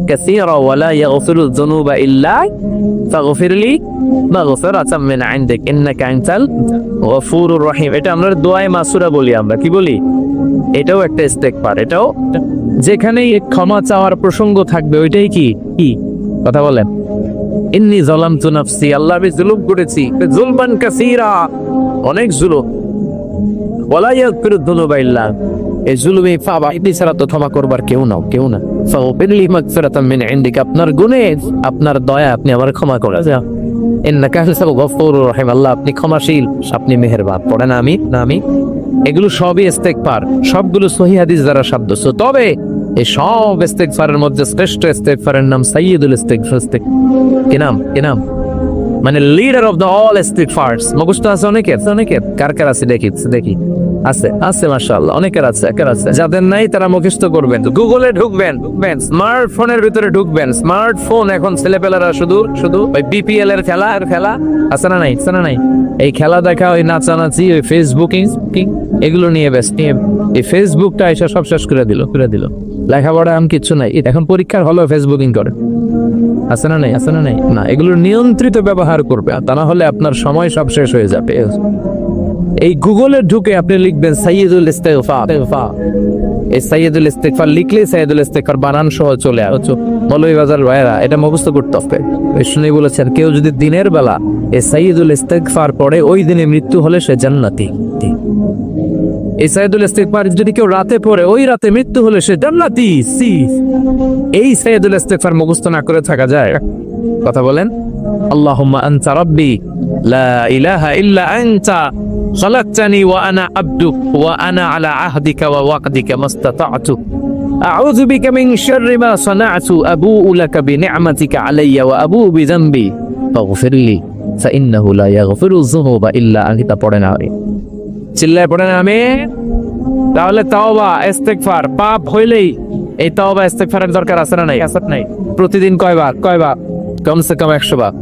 কাসীরা ওয়া লা ইয়াগফিরু যুনুবা ইল্লা ফাগফিরলি মাগফিরাতাম মিন ইনদিক ইন্নাকা আনতাল গফুরুর রহিম। এটা আমরা দোয়ায়ে মাসুরা বলি, আমরা কি বলি? এটাও একটা ইস্তেগফার। এটাও যেখানেই ক্ষমা চাওয়ার প্রসঙ্গ থাকবে ওইটাই কি কথা বলেন, ইন্নী যালামতু নাফসি, আল্লাহ আমি জুলুম করেছি, যুলমান কাসীরা, অনেক জুলুম, ওয়া লা ইয়াগফিরু যুনুবা ইল্লা, এই জুলুমে ফাবা ইতি ছাড়া তো ক্ষমা করবার কেউ না। ফাগফিরলি মাগফিরাতাম মিন ইনদিক, আপনার গুনাহ, আপনার দয়া, আপনি আমার ক্ষমা করে দাও। ইন্নাকা আনতাল গফুরুর রহিম, আল্লাহ আপনি ক্ষমাশীল, আপনি মেহেরবান। পড়েন আমি এগুলো সবই ইস্তেগফার, সবগুলো সহিহ হাদিস দ্বারা সাব্যস্ত। তবে এই সব ইস্তেগফারের মধ্যে শ্রেষ্ঠ ইস্তেগফারের নাম সাইয়্যিদুল ইস্তেগফার। কি নাম? মানে লিডার অফ দ্য অল ইস্তেগফারস। মুখস্থ আছে অনেকের, কার আছে দেখি, আছে মাশাআল্লাহ, অনেকের আছে। যাদের নাই তারা মুখস্থ করবেন, গুগলে ঢুকবেন, স্মার্টফোনের ভিতরে ঢুকবেন। স্মার্টফোন এখন ছেলেপেলারা শুধু ওই বিপিএল এর খেলা আছে না নাই, এই খেলা দেখা, ওই নাচানাচি, ওই ফেসবুকিং, এগুলো নিয়ে ব্যস্ত। এই ফেসবুকটা এসে সব শেষ করে দিল। লেখাপড়া এমন কিছু নাই, এখন পরীক্ষার হলেও ফেসবুকিং করে। আছে না নাই? না, এগুলোর নিয়ন্ত্রিত ব্যবহার করবে, তা না হলে আপনার সময় সব শেষ হয়ে যাবে। এই গুগলে ঢুকে আপনি লিখবেন সাইয়্যিদুল ইস্তেগফার। এই সাইয়্যিদুল ইস্তেগফার লিখলে সাইয়্যিদুল ইস্তেগফার বানান সহ চলে আসছে। মৌলভীবাজার ভাইরা এটা মুখস্থ করতে হবে। বিষ্ণু বলেছেন, কেউ যদি দিনের বেলা এই সাইয়্যিদুল ইস্তেগফার পড়ে, ওই দিনে মৃত্যু হলে সে জান্নাতি। এই সাইয়্যিদুল ইস্তেগফার যদি কেউ রাতে পড়ে, ওই রাতে মৃত্যু হলে সে জান্নাতি। এই সাইয়্যিদুল ইস্তেগফার মুখস্থ না করে থাকা যায়? কথা বলেন। আল্লাহুম্মা আনতা রাব্বি লা ইলাহা ইল্লা আনতা খালাকতানি ওয়া আনা আবদুক ওয়া আনা আলা আহদিকা ওয়া ওয়াকদিকা মাস্তাতা'তু আউযু বিকা মিন শাররি মা সানা'তু আবুউ লাকা বিনি'মাতিকা আলাইয়া ওয়া আবুউ বিযামবি ফাগফিরলি ফাইন্নাহু লা ইয়াগফিরু যুনুবা ইল্লা আনতা। পড়েন চিল্লায় পড়েন আমিন। তাহলে তাওবা ইস্তেগফার, পাপ হইলেই এই তাওবা ইস্তেগফারের দরকার আছে না নাই? প্রতিদিন কয়বার? কমসে কম 100 বার।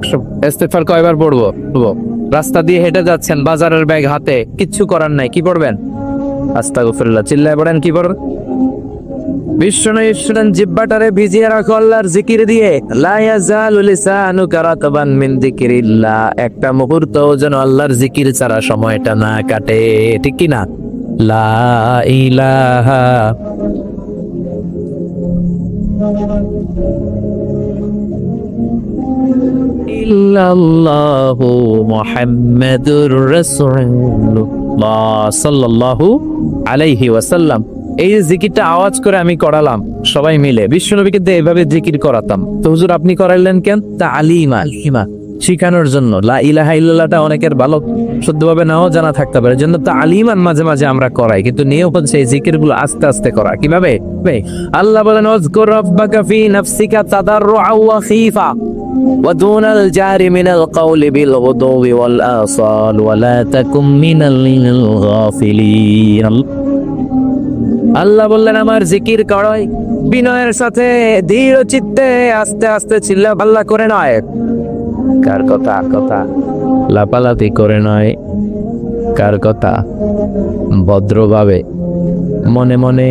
ইস্তেগফার কয়বার পড়বো? রাস্তা দিয়ে হেঁটে যাচ্ছেন, বাজারের ব্যাগ হাতে, কিচ্ছু করার নাই, কি পড়বেন? আস্তাগফিরুল্লাহ। চিল্লায় পড়েন, কি পড়বেন? বিশ্বনবী জিহ্বাটারে ভিজিয়ে রাখো আল্লাহর জিকির দিয়ে। লা ইয়াজালু লিসানুকা রাতবান মিন যিকিরিল্লাহ, একটা মুহূর্তও যেন আল্লাহর জিকির ছাড়া সময়টা না কাটে, ঠিক কি না? লা ইলাহা ইল্লাল্লাহু মুহাম্মাদুর রাসূলুল্লাহ সাল্লাল্লাহু আলাইহি ওয়াসাল্লাম। এই জিকিরটা আওয়াজ করে আমি করালাম সবাই মিলে, বিশ্বনবীকে এইভাবে জিকির করাতাম। তো হুজুর আপনি করাইলেন কেন? তালিমা, শিখানোর জন্য। লা ইলাহা ইল্লাল্লাহটা অনেকের ভালো শুদ্ধভাবে নাও জানা থাকতে পারে, জন্য তালিমান মাঝে মাঝে আমরা করাই, কিন্তু নিয়ম হচ্ছে এই জিকিরগুলো আস্তে আস্তে করা। কিভাবে? আল্লাহ বলেন, ওয়াজকুর রাব্বাকা ফি নাফসিকা তাদাররুআ ওয়া খীফা ওয়া দুনাল জারি মিনাল কওলি বিল গুদুবি ওয়াল আসাল ওয়া লা তাকুম মিনাল গাফিলিন। আল্লাহ বললেন, আমার জিকির করই বিনয়ের সাথে, দৃঢ় চিত্তে, আস্তে আস্তে চিল্লা পাল্লা করে নয়। কার কথা? লাপালাপি করে নয়। কার কথা? ভদ্রভাবে, মনে মনে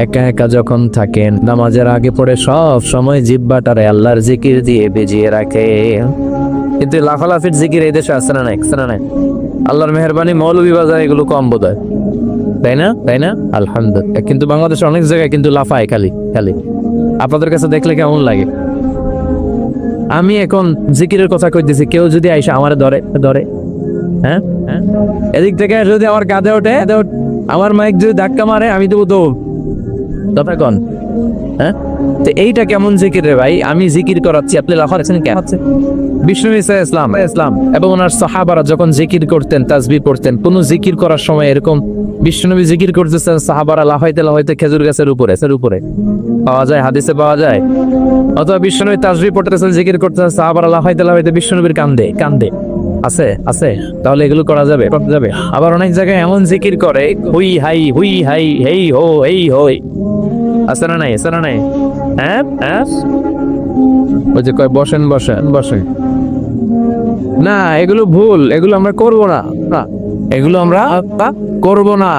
একা একা যখন থাকেন, নামাজের আগে পড়ে সব সময় জিহ্বাটারে আল্লাহর জিকির দিয়ে ভিজিয়ে রাখে। কিন্তু লাফালাফির জিকির এই দেশে আছে না নাই? আছে না নাই? আল্লাহর মেহেরবানি মৌলভী বাজার এগুলো কম বোধ হয়, তাই না? তাই না? আলহামদুলিল্লাহ। কিন্তু বাংলাদেশের অনেক জায়গায় কিন্তু লাফায় খালি খালি। আপনাদের কাছে দেখলে কেমন লাগে? আমি এখন জিকিরের কথা কইতেছি, কেউ যদি আইসা আমার ধরে ধরে, হ্যাঁ হ্যাঁ, এদিক থেকে যদি আমার কাঁধে ওঠে, আমার মাইক যদি ধাক্কা মারে, আমি দেবো দৌড়। কথা কন, হ্যাঁ? তো এইটা কেমন জিকির রে ভাই? আমি জিকির করাচ্ছি, আপনি লাফাচ্ছেন কেন? বিষ্ণু ইসলাম এবং ওনার সাহাবারা যখন জিকির করতেন, তাসবিহ পড়তেন, কোন জিকির করার সময় এরকম বিষ্ণুনবী জিকির করতেছেন, সাহাবারা লাফাইতে লাফাইতে খেজুর গাছের উপরে পাওয়া যায়, হাদিসে পাওয়া যায়। অথবা বিষ্ণুনবী তাসবিহ পড়তেছেন, জিকির করতেছেন, সাহাবারা লাফাইতে লাফাইতে বিষ্ণুনবীর কান্দে কান্দে আছে আছে। তাহলে এগুলো করা যাবে? যাবে। আবার অনেক জায়গায় এমন জিকির করে, হুই হাই হেই হো এই হই, আছে না নাই? আছে না নাই? হ্যাঁ হ্যাঁ, ওই যে কয় বসেন বসেন বসেন, না এগুলো ভুল, এগুলো আমরা করবো না, এগুলো আমরা করব না।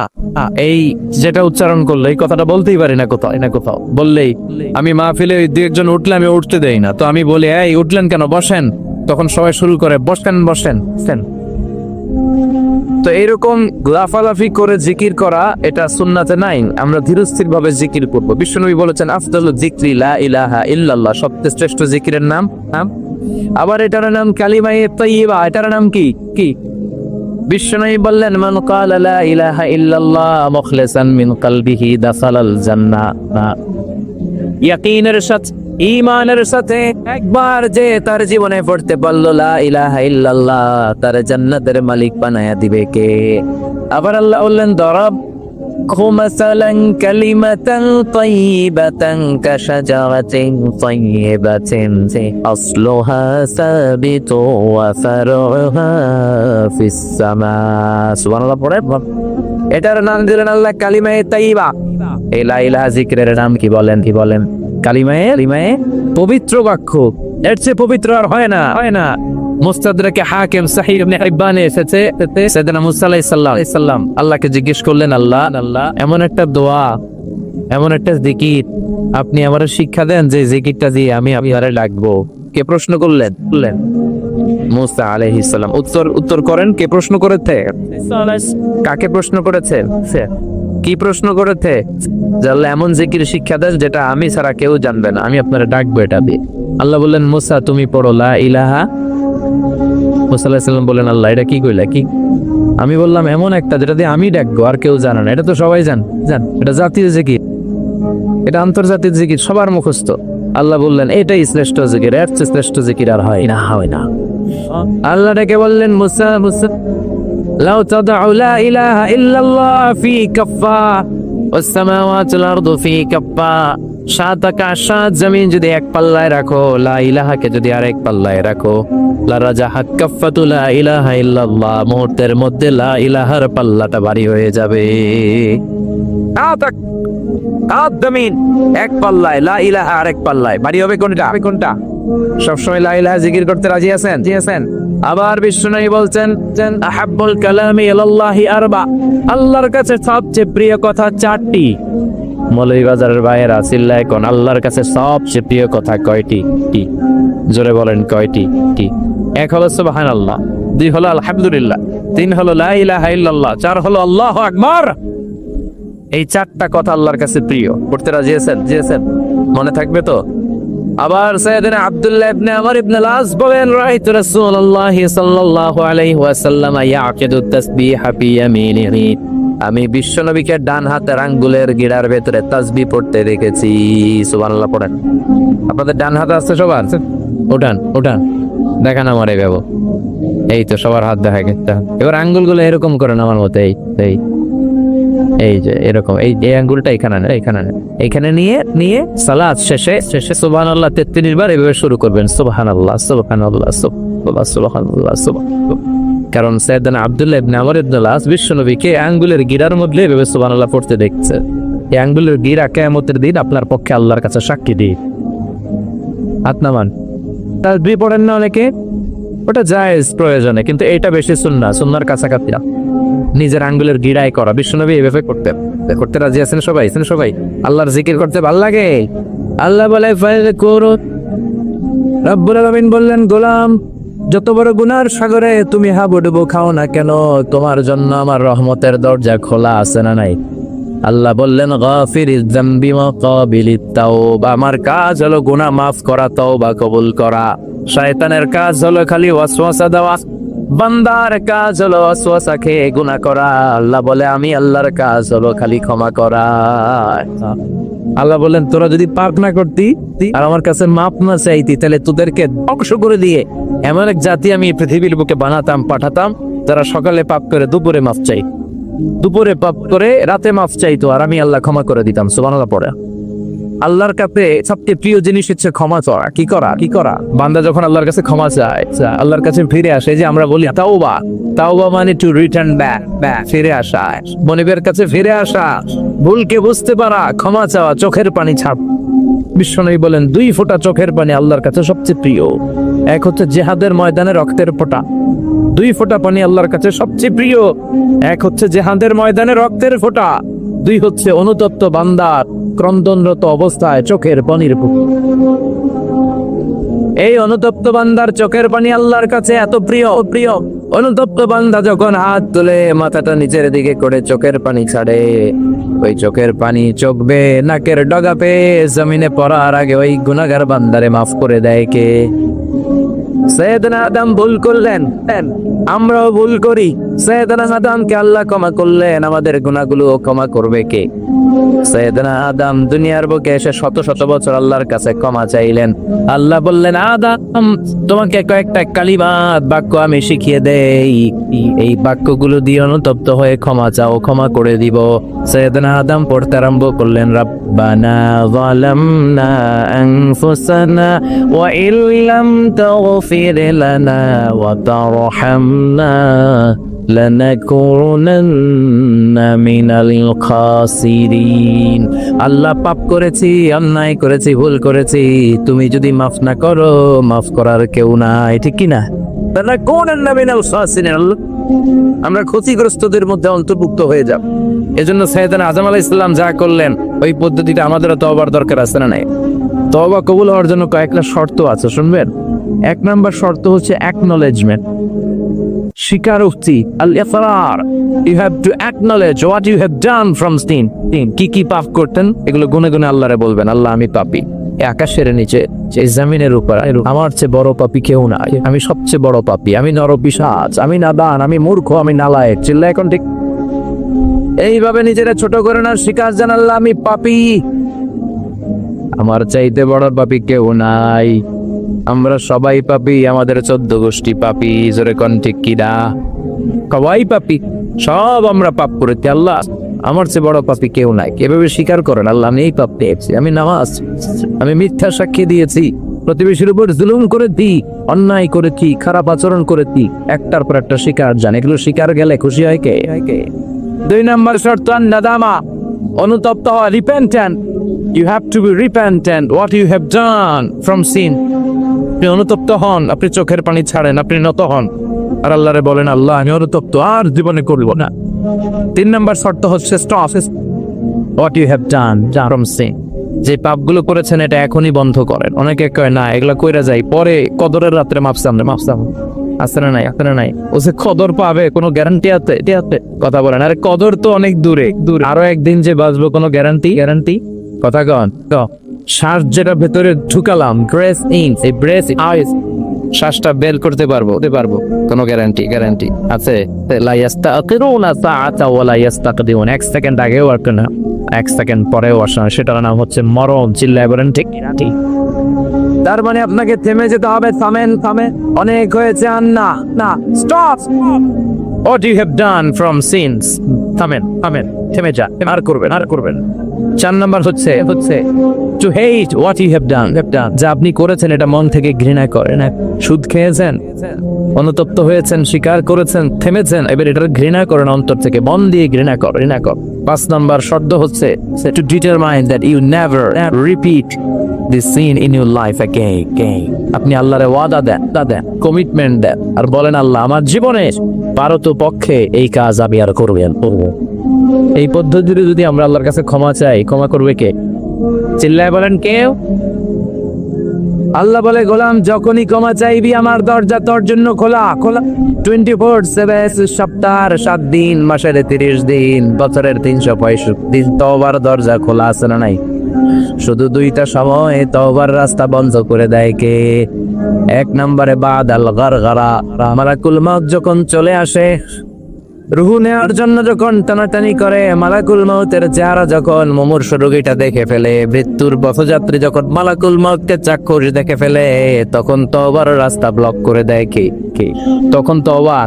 এই যেটা উচ্চারণ করলে এই কথাটা বলতেই পারি না কোথাও, না কোথাও বললেই আমি মাহফিলে দু একজন উঠলে আমি উঠতে দেই না, তো আমি বলি এই উঠলেন কেন, বসেন, তখন সবাই শুরু করে বসেন বসেন। তো এইরকম লাফালাফি করে জিকির করা এটা সুন্নাতে নাই। আমরা ধীরস্থির ভাবে জিকির করব। বিশ্বনবী বলেছেন আফদালুয যিকরি লা ইলাহা ইল্লাল্লাহ, সবচেয়ে শ্রেষ্ঠ জিকিরের নাম। আবার এটার নাম কালিমায়ে তাইয়্যিবা, এটার নাম কি কি? বিশ্বনবী বললেন মান ক্বালা লা ইলাহা ইল্লাল্লাহ মুখলিসান মিন কলবিহি দাখালাল জান্নাহ। ইয়াকিনের সাথে, ঈমানের সাথে একবার যে তার জীবনে পড়তে পারলো লা ইলাহা ইল্লাল্লাহ, তার জান্নাতের মালিক বানায়া দিবে কে? আবার আল্লাহ বললেন দরাব মাসালান কালিমাতান তাইয়্যিবাতান কাশাজারাতিন তাইয়্যিবাতিন আসলুহা সাবিতু ওয়া ফারউহা ফিস সামা। সুবহানাল্লাহ পড়ে। এটার নাম দিলেন আল্লাহ কালিমায়ে তাইয়্যিবা। এই লা ইলাহা জিকিরের নাম কি বলেন? কি বলেন? কালিমায়ে পবিত্র বাক্য। এর চেয়ে পবিত্র আর হয় না, হয় না। মুস্তাদরাকে হাকিম সহিহ ইবনে হিব্বানে এসেছে, সাইয়েদনা মুসা আলাইহিস সালাম আল্লাহকে জিজ্ঞেস করলেন, আল্লাহ এমন একটা দোয়া, এমন একটা জিকির আপনি আমারে শিক্ষা দেন যে জিকিরটা দিয়ে আমি আরে ডাকবো। কে প্রশ্ন করলেন? মুসা আলাইহিস সালাম। উত্তর করেন, কে প্রশ্ন করেছে? কাকে প্রশ্ন করেছে? কি প্রশ্ন করেছে? আল্লাহ এমন জিকির শিক্ষা দেন যেটা আমি ছাড়া কেউ জানবে না, আমি আপনারা ডাকবো এটা দিয়ে। আল্লাহ বললেন মুসা তুমি পড়ো লা ইলাহা। মুসা আলাইহিস সালাম বললেন আল্লাহ এটা কি কইলা? কি? আমি বললাম এমন একটা যেটা দিয়ে আমি ডাকবো আর কেউ জানে না, এটা তো সবাই জান। এটা জাতীয় জিকির, এটা আন্তর্জাতিক জিকির, সবার মুখস্থ। আল্লাহ বললেন এটাই শ্রেষ্ঠ জিকির, এর চেয়ে শ্রেষ্ঠ জিকির আর হয় না, হয় না। আল্লাহ ডেকে বললেন মুসা লাউ তাদউ লা ইলাহা ইল্লাল্লাহ ফি কাফা ওয়াস সামাওয়াতু ওয়াল আরদু ফি কাফা, সাত আকাশ সাত জমিন যদি এক পাল্লায় রাখো, লা ইলাহাকে যদি আরেক পাল্লায় রাখো, লা রাজাহাত কাফাতু লা ইলাহা ইল্লাল্লাহ, মুহূর্তের মধ্যে লা ইলাহার পাল্লাটা ভারী হয়ে যাবে। সাত জমিন এক পাল্লায়, লা ইলাহা আরেক পাল্লায়, ভারী হবে কোনটা? সবসময় লা ইলাহা জিকির করতে রাজি আছেন? জি আছেন। আবার বিষ্ণু বলছেন আহাব্বুল কালামি ইলাল্লাহি আরবা, আল্লাহর কাছে সবচেয়ে প্রিয় কথা চারটি। মৌলভীবাজারের ভাইয়েরা চিল্লায় কোন আল্লাহর কাছে সবচেয়ে প্রিয় কথা কয়টি? কি জোরে বলেন কয়টি? কি? এক হলো সুবহানাল্লাহ, দুই হলো আলহামদুলিল্লাহ, তিন হলো লা ইলাহা ইল্লাল্লাহ, চার হলো আল্লাহু আকবার। এই চারটা কথা আল্লাহর কাছে প্রিয়। পড়তে রাজি আছেন? জি আছেন। মনে থাকবে তো? আবার সাইয়েদনা আব্দুল্লাহ ইবনে আমর ইবনে আল-আস বলেন রাআইতু রাসূলুল্লাহ সাল্লাল্লাহু আলাইহি ওয়াসাল্লাম ইয়াকিদু তাসবিহা ফি ইয়ামিনিহি, আমি বিশ্বনবীকে ডান হাতের আঙ্গুলের গিরার ভেতরে তাসবিহ পড়তে দেখেছি। সুবহানাল্লাহ পড়েন। আপনাদের ডান হাতে আছে সবার? ওঠান দেখান আমারে বাবু। এই তো সবার হাত দেখা গেছে। এবার আঙ্গুলগুলো এরকম করেন আমার মতে, এই যে এরকম, এই আঙ্গুলটা এখানে নিয়ে সালাত শেষে সুবহানাল্লাহ 33 বার এভাবে শুরু করবেন, সুবহানাল্লাহ সুবহানাল্লাহ সুবহানাল্লাহ সুবহানাল্লাহ। কারণ সাইয়েদনা আব্দুল্লাহ ইবনে আমর ইবনে আল-আস বিশ্বনবীকে আঙ্গুলের গিরার মধ্যে এভাবে সুবহানাল্লাহ পড়তে দেখছে। এই আঙ্গুলের গিরা কিয়ামতের দিন আপনার পক্ষে আল্লাহর কাছে সাক্ষী দিই। হাত নামান। তাসবিহ পড়েন না অনেকে, ওটা জায়েজ প্রয়োজনে, কিন্তু এটা বেশি সুন্নাহর কাছাকাছি না। নিজের আঙ্গুলের গিরায় করা, বিশ্বনবী এভাবে করতে রাজি আছেন সবাই? আল্লাহর জিকির করতে ভাল লাগে। আল্লাহ বলে ফাযকুরু, রব্বুল আলামিন বললেন গোলাম যত বড় গুনার সাগরে তুমি হাবুডুবু খাও না কেন, তোমার জন্য আমার রহমতের দরজা খোলা আছে না নাই? আল্লাহ বললেন গাফিরিজ যামবি ওয়া কাবিলিত তাওবা, আমার কাজ হলো গুনাহ মাফ করা, তওবা কবুল করা। শয়তানের কাজ হলো খালি ওয়াসওয়াসা দেওয়া, বান্দার কাজ হলো ওয়াসওয়াসা খেয়ে গুনাহ করা। আল্লাহ বলে আমি আল্লাহর কাজ হলো খালি ক্ষমা করা। আল্লাহ বলেন তোরা যদি পাপ না করতি আর আমার কাছে মাপ না চাইতি, তাহলে তোদেরকে ধ্বংস করে দিয়ে এমন এক জাতি আমি পৃথিবীর বুকে বানাতাম, পাঠাতাম, যারা সকালে পাপ করে দুপুরে মাফ চাই, দুপুরে পাপ করে রাতে মাফ চাইতো, আর আমি আল্লাহ ক্ষমা করে দিতাম। সুবহানাল্লাহ পড়ে। আল্লাহর কাছে সবচেয়ে প্রিয় জিনিস হচ্ছে ক্ষমা চাওয়া। কি করা বান্দা যখন আল্লাহর কাছে ক্ষমা চায়, আল্লাহর কাছে ফিরে আসে, যে আমরা বলি তাওবা, তাওবা মানে টু রিটার্ন ব্যাক, ফিরে আসা, মনিবের কাছে ফিরে আসা, ভুলকে বুঝতে পারা, ক্ষমা চাওয়া, চোখের পানি ছাড়। বিশ্বনবী বলেন 2 ফোঁটা চোখের পানি আল্লাহর কাছে সবচেয়ে প্রিয়। এক হচ্ছে জিহাদের ময়দানে রক্তের ফোঁটা, 2 ফোঁটা পানি আল্লাহর কাছে সবচেয়ে প্রিয়। এক হচ্ছে জিহাদের ময়দানে রক্তের ফোঁটা, 2 হচ্ছে অনুতপ্ত বান্দার ক্রন্দনরত অবস্থায় চোখের পানির ফোঁটা। এই অনুতপ্ত বান্দার চোখের পানি আল্লাহর কাছে এত প্রিয়। অনুতপ্ত বান্দা যখন হাত তুলে মাথাটা নিচের দিকে করে চোখের পানি ছাড়ে, ওই চোখের পানি চোখ বেয়ে নাকের ডগা পেয়ে জমিনে পড়ার আগে ওই গুনাহগার বান্দারে মাফ করে দেয় কে? সৈয়দনা আদম ভুল করলেন, আমরাও ভুল করি। সৈয়দনা আদমকে আল্লাহ ক্ষমা করলেন, আমাদের গুনাহগুলো ক্ষমা করবে কে? সৈয়দনা আদম দুনিয়ার বুকে এসে শত শত বছর আল্লাহর কাছে ক্ষমা চাইলেন। আল্লাহ বললেন আদম তোমাকে কয়েকটা কালিমাত বাক্য আমি শিখিয়ে দেই, এই বাক্যগুলো দিয়ে অনুতপ্ত হয়ে ক্ষমা চাও, ক্ষমা করে দিব। সৈয়দনা আদম পড়তে আরম্ভ করলেন রব্বানা যালামনা আনফুসানা ওয়া ইল্লাম তাগফির লানা ওয়া তারহামনা লানাকুনান্না মিনাল খাসিরিন। আল্লাহ পাপ করেছি, অন্যায় করেছি, ভুল করেছি, তুমি যদি মাফ না করো মাফ করার কেউ নাই, ঠিক কি না? লানাকুনান্না মিনাল খাসিরিন, আমরা ক্ষতিগ্রস্তদের মধ্যে অন্তর্ভুক্ত হয়ে যাব। এজন্য সাইয়েদনা আদম আলাইহিস সালাম যা করলেন ওই পদ্ধতিতে আমাদেরও তওবার দরকার আছে না নাই? তওবা কবুল হওয়ার জন্য কয়েকটা শর্ত আছে, শুনবেন। 1 নাম্বার শর্ত হচ্ছে অ্যাকনলেজমেন্ট, স্বীকারোক্তি, আল-ইকরার। You have to acknowledge what you have done from sin. কি পাপ করতেন এগুলো গুনে গুনে আল্লাহরে বলবেন, আল্লাহ আমি পাপী। আকাশের নিচে, এই জমিনের উপর আমার চেয়ে বড় পাপী কেউ নাই, আমি সবচেয়ে বড় পাপী, আমি নরপিশাচ, আমি নাদান, আমি মূর্খ, আমি নালায়েক। চিল্লা এখন ঠিক। এইভাবে নিজেরা ছোট করে না, স্বীকার জানান আল্লাহ আমি পাপী, আমার চাইতে বড় পাপী কেউ নাই। আমরা সবাই পাপী, আমাদের 14 গোষ্ঠী পাপী। জোরে কোন ঠিক কিনা? সবাই পাপী, সব আমরা পাপ করেছি। আল্লাহ আমার চেয়ে বড় পাপী কেউ নাই। এভাবে স্বীকার করেন আল্লাহ আমি এই পাপ পেয়েছি, আমি নামাজ, আমি মিথ্যা সাক্ষী দিয়েছি, প্রতিবেশীর উপর জুলুম করেছি, অন্যায় করেছি, খারাপ আচরণ করেছি। একটার পর একটা স্বীকার জান, এগুলো স্বীকার গেলে খুশি হয় কে? 2 নাম্বার শর্ত নাদামা, অনুতপ্ত হওয়া, repentant. You have to be repentant what you have done from sin. আপনি অনুতপ্ত হন, আপনি চোখের পানি ছাড়েন, আপনি নত হন, আর আল্লাহরে বলেন আল্লাহ আমি অনুতপ্ত, আর জীবনে করব না। 3 নাম্বার শর্ত হচ্ছে stop what you have done from sin. যে পাপগুলো করেছেন এটা এখনই বন্ধ করেন। অনেকে কয় না এগুলা কইরা যাই, পরে কদরের রাত্রে মাফসাম আছে না নাই? ও যে কদর পাবে কোনো গ্যারান্টি আছে? কথা বলেন। আরে কদর তো অনেক দূরে, আরো একদিন যে বাঁচবো কোনো গ্যারান্টি? কথা কন। শ্বাস যেটা ভেতরে ঢুকালাম, ব্রেথ ইন, এই ব্রেথ আউট, শ্বাসটা বের করতে পারবো কোনো গ্যারান্টি আছে? লা ইস্তাকিরুনা সাআতা ওয়া লা ইস্তাকদিমুন, 1 সেকেন্ড আগেও আর না 1 সেকেন্ড পরেও আসে না, সেটার নাম হচ্ছে মরণ। চিল্লায় বলেন ঠিক কিনা? ঠিক। তার মানে আপনাকে থেমে যেতে হবে। থামেন, অনেক হয়েছে, আর না, stop. What you have done from sins, থামেন, থেমে যা, আর করবেন। 4 নাম্বার হচ্ছে to hate what you have done, যা আপনি করেছেন এটা মন থেকে ঘৃণা করেন। সুদ খেয়েছেন, অনুতপ্ত হয়েছেন, স্বীকার করেছেন, থেমেছেন, এবার এটার ঘৃণা করেন অন্তর থেকে, মন দিয়ে ঘৃণা কর। 5 নাম্বার শর্ত হচ্ছে to determine that you never repeat this sin in your life again. আপনি আল্লাহরে ওয়াদা দেন, কমিটমেন্ট দেন, আর বলেন আল্লাহ আমার জীবনে পারত পক্ষে এই কাজ আমি আর করব। এই পদ্ধতিতে যদি আমরা আল্লাহর কাছে ক্ষমা চাই, ক্ষমা করবে কে? চিল্লায় বলেন কেউ? আল্লাহ বলে গোলাম যখনই ক্ষমা চাইবি আমার দরজা তোর জন্য খোলা খোলা 24/7 সপ্তাহের 7 দিন মাসের 30 দিন বছরের 365 দিন তওবার দরজা খোলা আছে না নাই? শুধু দুইটা সময় তওবার রাস্তা বন্ধ করে দেয় কে? এক নম্বরে বাদাল গারগারা, মালাকুল মউত যখন চলে আসে রুহু নেওয়ার জন্য যখন টানাটানি করে, মালাকুল মউতের চেহারা যখন মুমূর্ষ রোগীটা দেখে ফেলে, মৃত্যুর পথযাত্রী যখন মালাকুল মউতকে চাক্ষুষ দেখে ফেলে, তখন তওবার রাস্তা ব্লক করে দেয় কে? তখন তওবা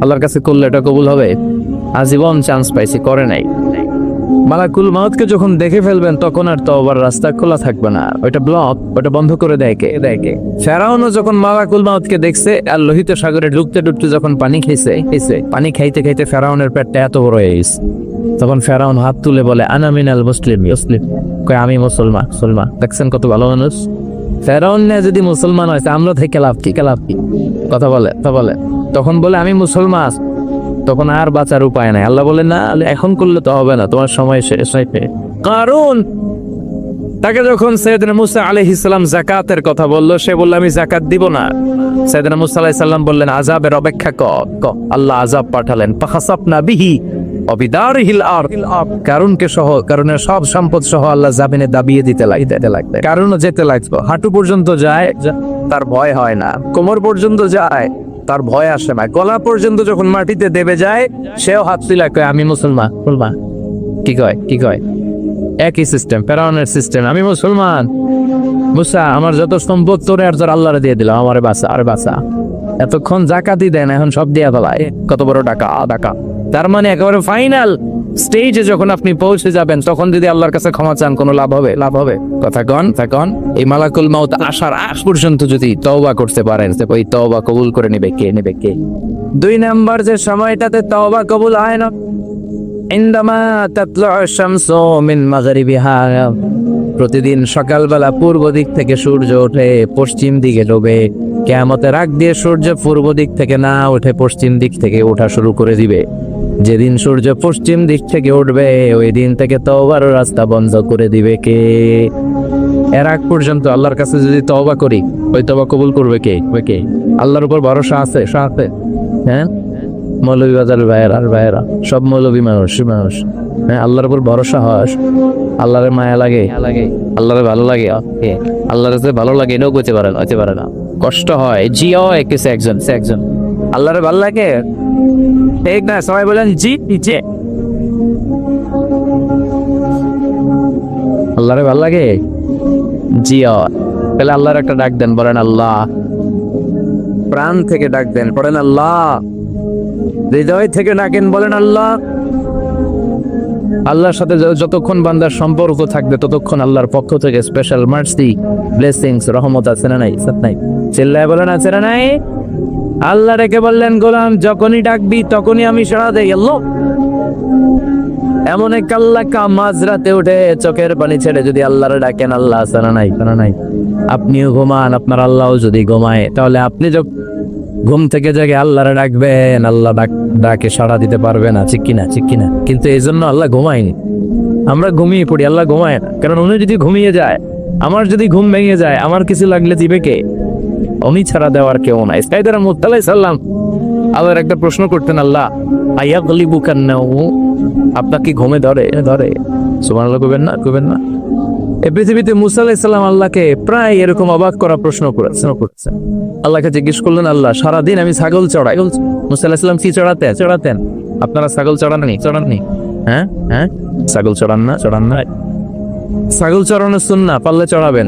আল্লাহর কাছে করলে এটা কবুল হবে? আজীবন চান্স পাইছি, করে নাই। মালাকুল মউতকে যখন দেখে ফেলবেন তখন আর তওবার রাস্তা খোলা থাকবে না, ওটা ব্লক, ওটা বন্ধ করে দেয় কে? ফেরাউনও যখন মালাকুল মউতকে দেখছে আর লোহিত সাগরে ডুবতে ডুবতে যখন পানি খেয়েছে, পানি খাইতে খাইতে ফেরাউনের পেটটা এত বড় হয়ে গেছে, তখন ফেরাউন হাত তুলে বলে আনা মিনাল মুসলিম, কয় আমি মুসলমান। দেখছেন কত ভালো মানুষ? ফেরাউন না যদি মুসলমান হয়েছে আমরা থেকে লাভ কি? কথা বলে তখন বলে আমি মুসলমান, তখন আর বাঁচার উপায় নাই। আল্লাহ বলে না, এখন করলে তো হবে না, তোমার সময় শেষ হইবে। কারণ তাকে যখন সাইয়েদনা মুসা আলাইহিস সালাম যাকাতের কথা বলল, সে বলল আমি যাকাত দিব না। সাইয়েদনা মুসা আলাইহিস সালাম বললেন আযাবের অপেক্ষা কর। আল্লাহ আযাব পাঠালেন, ফাখাসাফনা বিহি ওয়া বিদারিহিল আরদ, কারণের সব সম্পদ সহ আল্লাহ জামিনে দাবিয়ে দিতে লাগবে। কারণও যেতে লাগবে, হাঁটু পর্যন্ত যায় তার ভয় হয় না, কোমর পর্যন্ত যায় তার ভয় আসে না, গলা পর্যন্ত যখন মাটিতে দেবে যায় সেও হাত তুলে কয় আমি মুসলমান। কি কয়? একই সিস্টেম, ফেরাউনের সিস্টেম, আমি মুসলমান। মুসা আমার যত সম্পদ তোরে আর তোর আল্লাহরে দিয়ে দিলাম, আমারে বাঁচা। এতক্ষণ যাকাতই দেন, এখন সব দিয়া ফেলায়। কত বড় টাকা। তার মানে একেবারে ফাইনাল স্টেজে যখন আপনি পৌঁছে যাবেন, তখন যদি আল্লাহর কাছে ক্ষমা চান কোনো লাভ হবে? কথা কন। এই মালাকুল মউত আসার আগ পর্যন্ত যদি তওবা করতে পারেন, ওই তওবা কবুল করে নেবে কে? 2 নাম্বার যে সময়টাতে তওবা কবুল হয় না, ইনদামা তাতলু'উ শামসু মিন মাগরিবিহা, প্রতিদিন সকালবেলা পূর্ব দিক থেকে সূর্য ওঠে, পশ্চিম দিকে ডোবে। কিয়ামতের আগ দিয়ে সূর্য পূর্ব দিক থেকে না উঠে পশ্চিম দিক থেকে ওঠা শুরু করে দিবে। যেদিন সূর্য পশ্চিম দিক থেকে উঠবে ওই দিন থেকে তওবার রাস্তা বন্ধ করে দিবে কে? এর আগ পর্যন্ত আল্লাহর কাছে যদি তওবা করি, ওই তওবা কবুল করবে কে? আল্লাহর উপর ভরসা আছে? হ্যাঁ, মৌলভীবাজারের ভাইয়েরা সব মৌলভী মানুষ, হ্যাঁ, আল্লাহর উপর ভরসা হয়, আল্লাহরে মায়া লাগে, আল্লাহরে ভালো লাগে, আল্লাহর যে ভালো লাগে এটাও করতে পারে না, কষ্ট হয়, জিও কিছু একজন আল্লাহরে ভালো লাগে ঠিক না? সবাই বলেন জি নিচে, আল্লাহরে ভালো লাগে জিও। তাহলে আল্লাহর একটা ডাক দেন, বলেন আল্লাহ। প্রাণ থেকে ডাক দেন, বলেন আল্লাহ। হৃদয় থেকে ডাকেন, বলেন আল্লাহ। আল্লাহর সাথে যতক্ষণ বান্দার সম্পর্ক থাকবে ততক্ষণ আল্লাহর পক্ষ থেকে স্পেশাল মার্সি, ব্লেসিংস, রহমত আছে না নাই? চিল্লায় বলেন আছে না নাই? আল্লাহ রেখে বললেন গোলাম যখনই ডাকবি তখনই আমি সাড়া দেই। আল্লাহ এমন এক আল্লাহ মাঝরাতে উঠে চোখের পানি ছেড়ে যদি আল্লাহরে ডাকেন, আল্লাহ আছে না নাই? আপনিও ঘুমান, আপনার আল্লাহও যদি ঘুমায়, তাহলে আপনি যখন ঘুম থেকে জেগে আল্লাহরে ডাকবেন, আল্লাহ ডাকে সাড়া দিতে পারবে না, ঠিক কিনা? কিন্তু এই জন্য আল্লাহ ঘুমায়নি, আমরা ঘুমিয়ে পড়ি, আল্লাহ ঘুমায় না। কারণ উনি যদি ঘুমিয়ে যায়, আমার যদি ঘুম ভেঙে যায়, আমার কিছু লাগলে দিবে কে? উনি ছাড়া দেওয়ার কেউ নাই। সাইয়েদনা মুসা আলাইহিস সালাম আবার একটা প্রশ্ন করতেন, আল্লাহ আয়াগলিবুকান নাওম, আপনাকে ঘুমে ধরে? সুবহানাল্লাহ কইবেন না? এই পৃথিবীতে মুসা আলাইহিস সালাম আল্লাহকে প্রায় এরকম অবাক করা প্রশ্ন করেছেন। আল্লাহকে জিজ্ঞেস করলেন, আল্লাহ সারাদিন আমি ছাগল চড়াই। মুসা আলাইহিস সালাম কি চড়াতেন? আপনারা ছাগল চড়াননি? হ্যাঁ, ছাগল চড়ান না? ছাগল চড়ানো সুন্নাহ, পারলে চড়াবেন।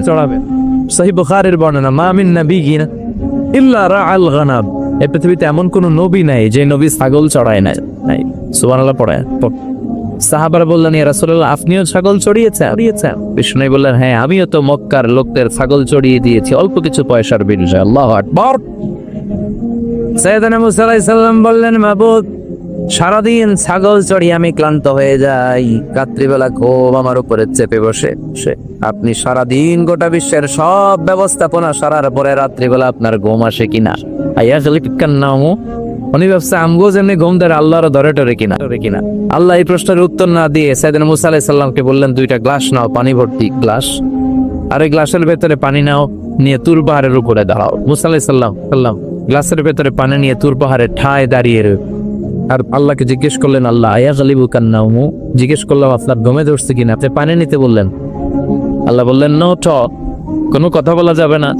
সহিহ বুখারীর বর্ণনা, মা মিন নাবিয়্যিন ইল্লা রাআল গানাম, এই পৃথিবীতে এমন কোন নবী নাই যে নবী ছাগল চড়ায় নাই। সুবহানাল্লাহ পড়ে। সাহাবারা বললেন, ইয়া রাসূলুল্লাহ আপনিও ছাগল চড়িয়েছেন? বিষ্ণু বললেন, হ্যাঁ আমিও তো মক্কার লোকদের ছাগল চড়িয়ে দিয়েছি অল্প কিছু পয়সার বিনিময়ে। আল্লাহু আকবার। সাইয়েদনা মুসা আলাইহিস সালাম বললেন, মাবুদ সারাদিন ছাগল চড়িয়ে আমি ক্লান্ত হয়ে যাই, রাত্রিবেলা ঘুম আমার উপরে চেপে বসে। আপনি সারাদিন গোটা বিশ্বের সব ব্যবস্থাপনা সারার পরে রাত্রিবেলা আপনার ঘুম আসে কিনা? উনি ভাবছে আমগো যেমনি ঘুম ধরে আল্লাহর ধরে টরে কিনা। আল্লাহ এই প্রশ্নের উত্তর না দিয়ে সাইয়েদনা মুসা আলাইহিস সালামকে বললেন, 2টা গ্লাস নাও, পানি ভর্তি গ্লাস, আর এই গ্লাসের ভেতরে পানি নাও, নিয়ে তুর পাহাড়ের উপরে দাঁড়াও। মুসা আলাইহিস সালাম গ্লাসের ভেতরে পানি নিয়ে তুর পাহাড়ের ঠায় দাঁড়িয়ে আর আল্লাহকে জিজ্ঞেস করলেন, আল্লাহ আয়া গালিবু কান্নাউমু, জিজ্ঞেস করলাম আপনার দমে ধরছে কিনা, আপনি পানি নিতে বললেন। আল্লাহ বললেন, নো ট, কোনো কথা বলা যাবে না,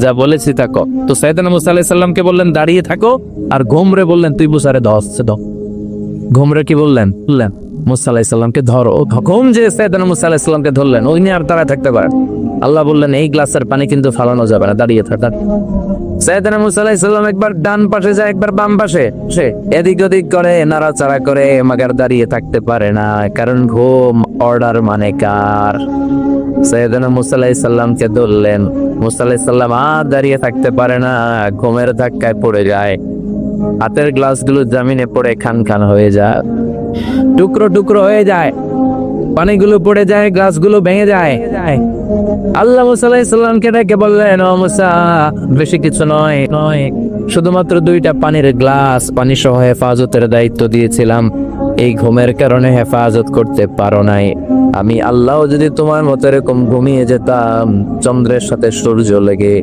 যা বলেছি তা কর। তো সাইয়েদনা মুসা আলাইহিস সালামকে বললেন দাঁড়িয়ে থাকো, আর ঘুমরে বললেন তুই মুসারে দাও। ঘুমরে কি বললেন মুসা আলাইহিস সালামকে ধরো। ঘুম যে সাইয়েদনা মুসা আলাইহিস সালামকে ধরলেন, ওই নিয়ে আর দাঁড়ায় থাকতে পারে। আল্লাহ বললেন এই গ্লাসের পানি কিন্তু ফালানো যাবে না, দাঁড়িয়ে থাক। সাইয়েদনা মুসা আলাইহিস সালাম একবার ডান পাশে যায়, একবার বাম পাশে, সে এদিক ওদিক করে, নাড়াচাড়া করে, মাগার দাঁড়িয়ে থাকতে পারে না, কারণ ঘুম অর্ডার মানে কার। সাইয়েদনা মুসা আলাইহিস সালামকে ধরলেন, মুসা আলাইহিস সালাম আর দাঁড়িয়ে থাকতে পারে না, ঘুমের ধাক্কায় পড়ে যায়, হাতের গ্লাসগুলো জমিনে পড়ে খান খান হয়ে যায়, টুকরো টুকরো হয়ে যায়, পানিগুলো পড়ে যায়, গ্লাসগুলো ভেঙে যায়। আল্লাহ মুসা আলাইহিস সালামকে ডেকে বললেন, ও মুসা, বেশি কিছু নয়, শুধুমাত্র 2টা পানির গ্লাস, পানি সহ হেফাজতের দায়িত্ব দিয়েছিলাম, এই ঘুমের কারণে হেফাজত করতে পারো নাই। আমি আল্লাহ যদি তোমার মতো এরকম ঘুমিয়ে যেতাম, চন্দ্রের সাথে সূর্য লেগে,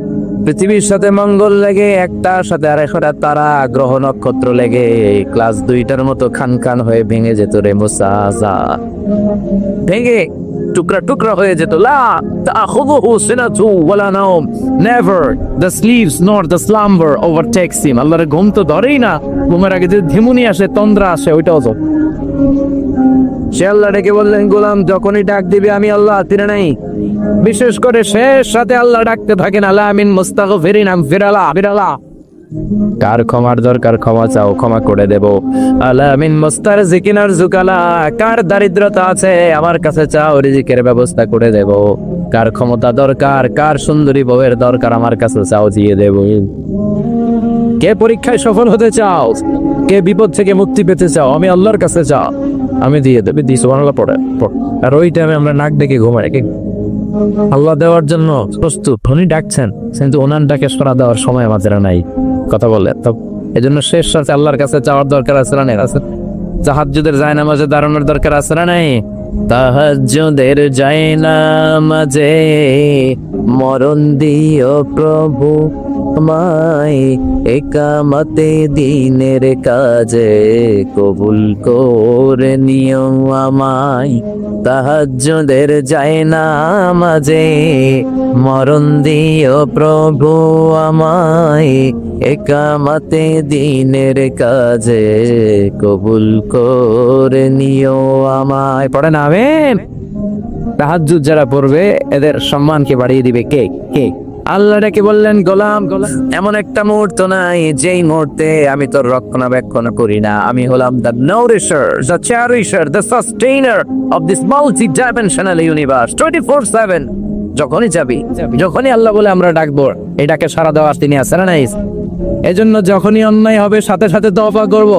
পৃথিবীর সাথে মঙ্গল লেগে, একটার সাথে আরেকটা তারা, গ্রহ নক্ষত্র লেগে, ক্লাস 2টার মতো খান খান হয়ে ভেঙে যেত রে মুসা, ভেঙে টুকরা টুকরা হয়ে যেত। লা তাখুযুহু সিনাতু ওয়ালা নাওম, never the sleeps nor the slumber overtakes him. আল্লাহর ঘুম তো ধরেই না, ঘুমের আগে যে ধিমুনি আসে, তন্দ্রা আসে, ওইটাও তো। সে আল্লাহ ডেকে বললেন, গোলাম যখনই ডাক দিবে আমি আল্লাহ তীরে নাই। বিশেষ করে শেষ সাথে আল্লাহ ডাকতে থাকেন, আলা মিন মুস্তাগফিরিন ফিরালা। কার ক্ষমার দরকার ক্ষমা চাও, ক্ষমা করে দেব। আলা মিন মুস্তারজিকিন আরজুকালা, কার দারিদ্রতা আছে আমার কাছে চাও, রিজিকের ব্যবস্থা করে দেব। কার ক্ষমতা দরকার, কার সুন্দরী বউয়ের দরকার, আমার কাছে চাও, দিয়ে দেব। কে পরীক্ষায় সফল হতে চাও, কে বিপদ থেকে মুক্তি পেতে চাও, আমি আল্লাহর কাছে চাও, আমি দিয়ে দেবে। দি সুবহানাল্লাহ পড়ে। আর ওই টাইমে আমরা নাক ডেকে ঘুমাই, আল্লাহ দেওয়ার জন্য প্রস্তুত, উনি ডাকছেন, কিন্তু ওনার ডাকে সাড়া দেওয়ার সময় আমাদের নাই। কথা বলে তো এই জন্য শেষ সাথে আল্লাহর কাছে চাওয়ার দরকার আছে না? আছে। তাহাজ্জুদের জায়নামাজে দাঁড়ানোর দরকার আছে না? নাই। তাহাজ্জুদের জায়নামাজে মরণ দিও প্রভু আমায়, একামতে দিনের কাজে কবুল করে নিও আমায়। তাহাজ্জুদের জায়নামাজে মরণ দিও প্রভু আমায়, একামতে দিনের কাজে কবুল করে নিও আমায়। পড়েন আমিন। তাহাজ্জুদ যারা পড়বে এদের সম্মানকে বাড়িয়ে দিবে কে? আল্লাহ ডেকে বললেন, গোলাম এমন একটা মুহূর্ত নাই যেই মুহূর্তে আমি তোর রক্ষণাবেক্ষণ করি না। আমি হলাম the nourisher, the cherisher, the sustainer of this multi-dimensional universe 24/7। যখনই যাবি, যখনই আল্লাহ বলে আমরা ডাকবো, এই ডাকে সাড়া দেওয়ার তিনি আছেন না? নাই। এজন্য যখনই অন্যায় হবে সাথে সাথে তওবা করব।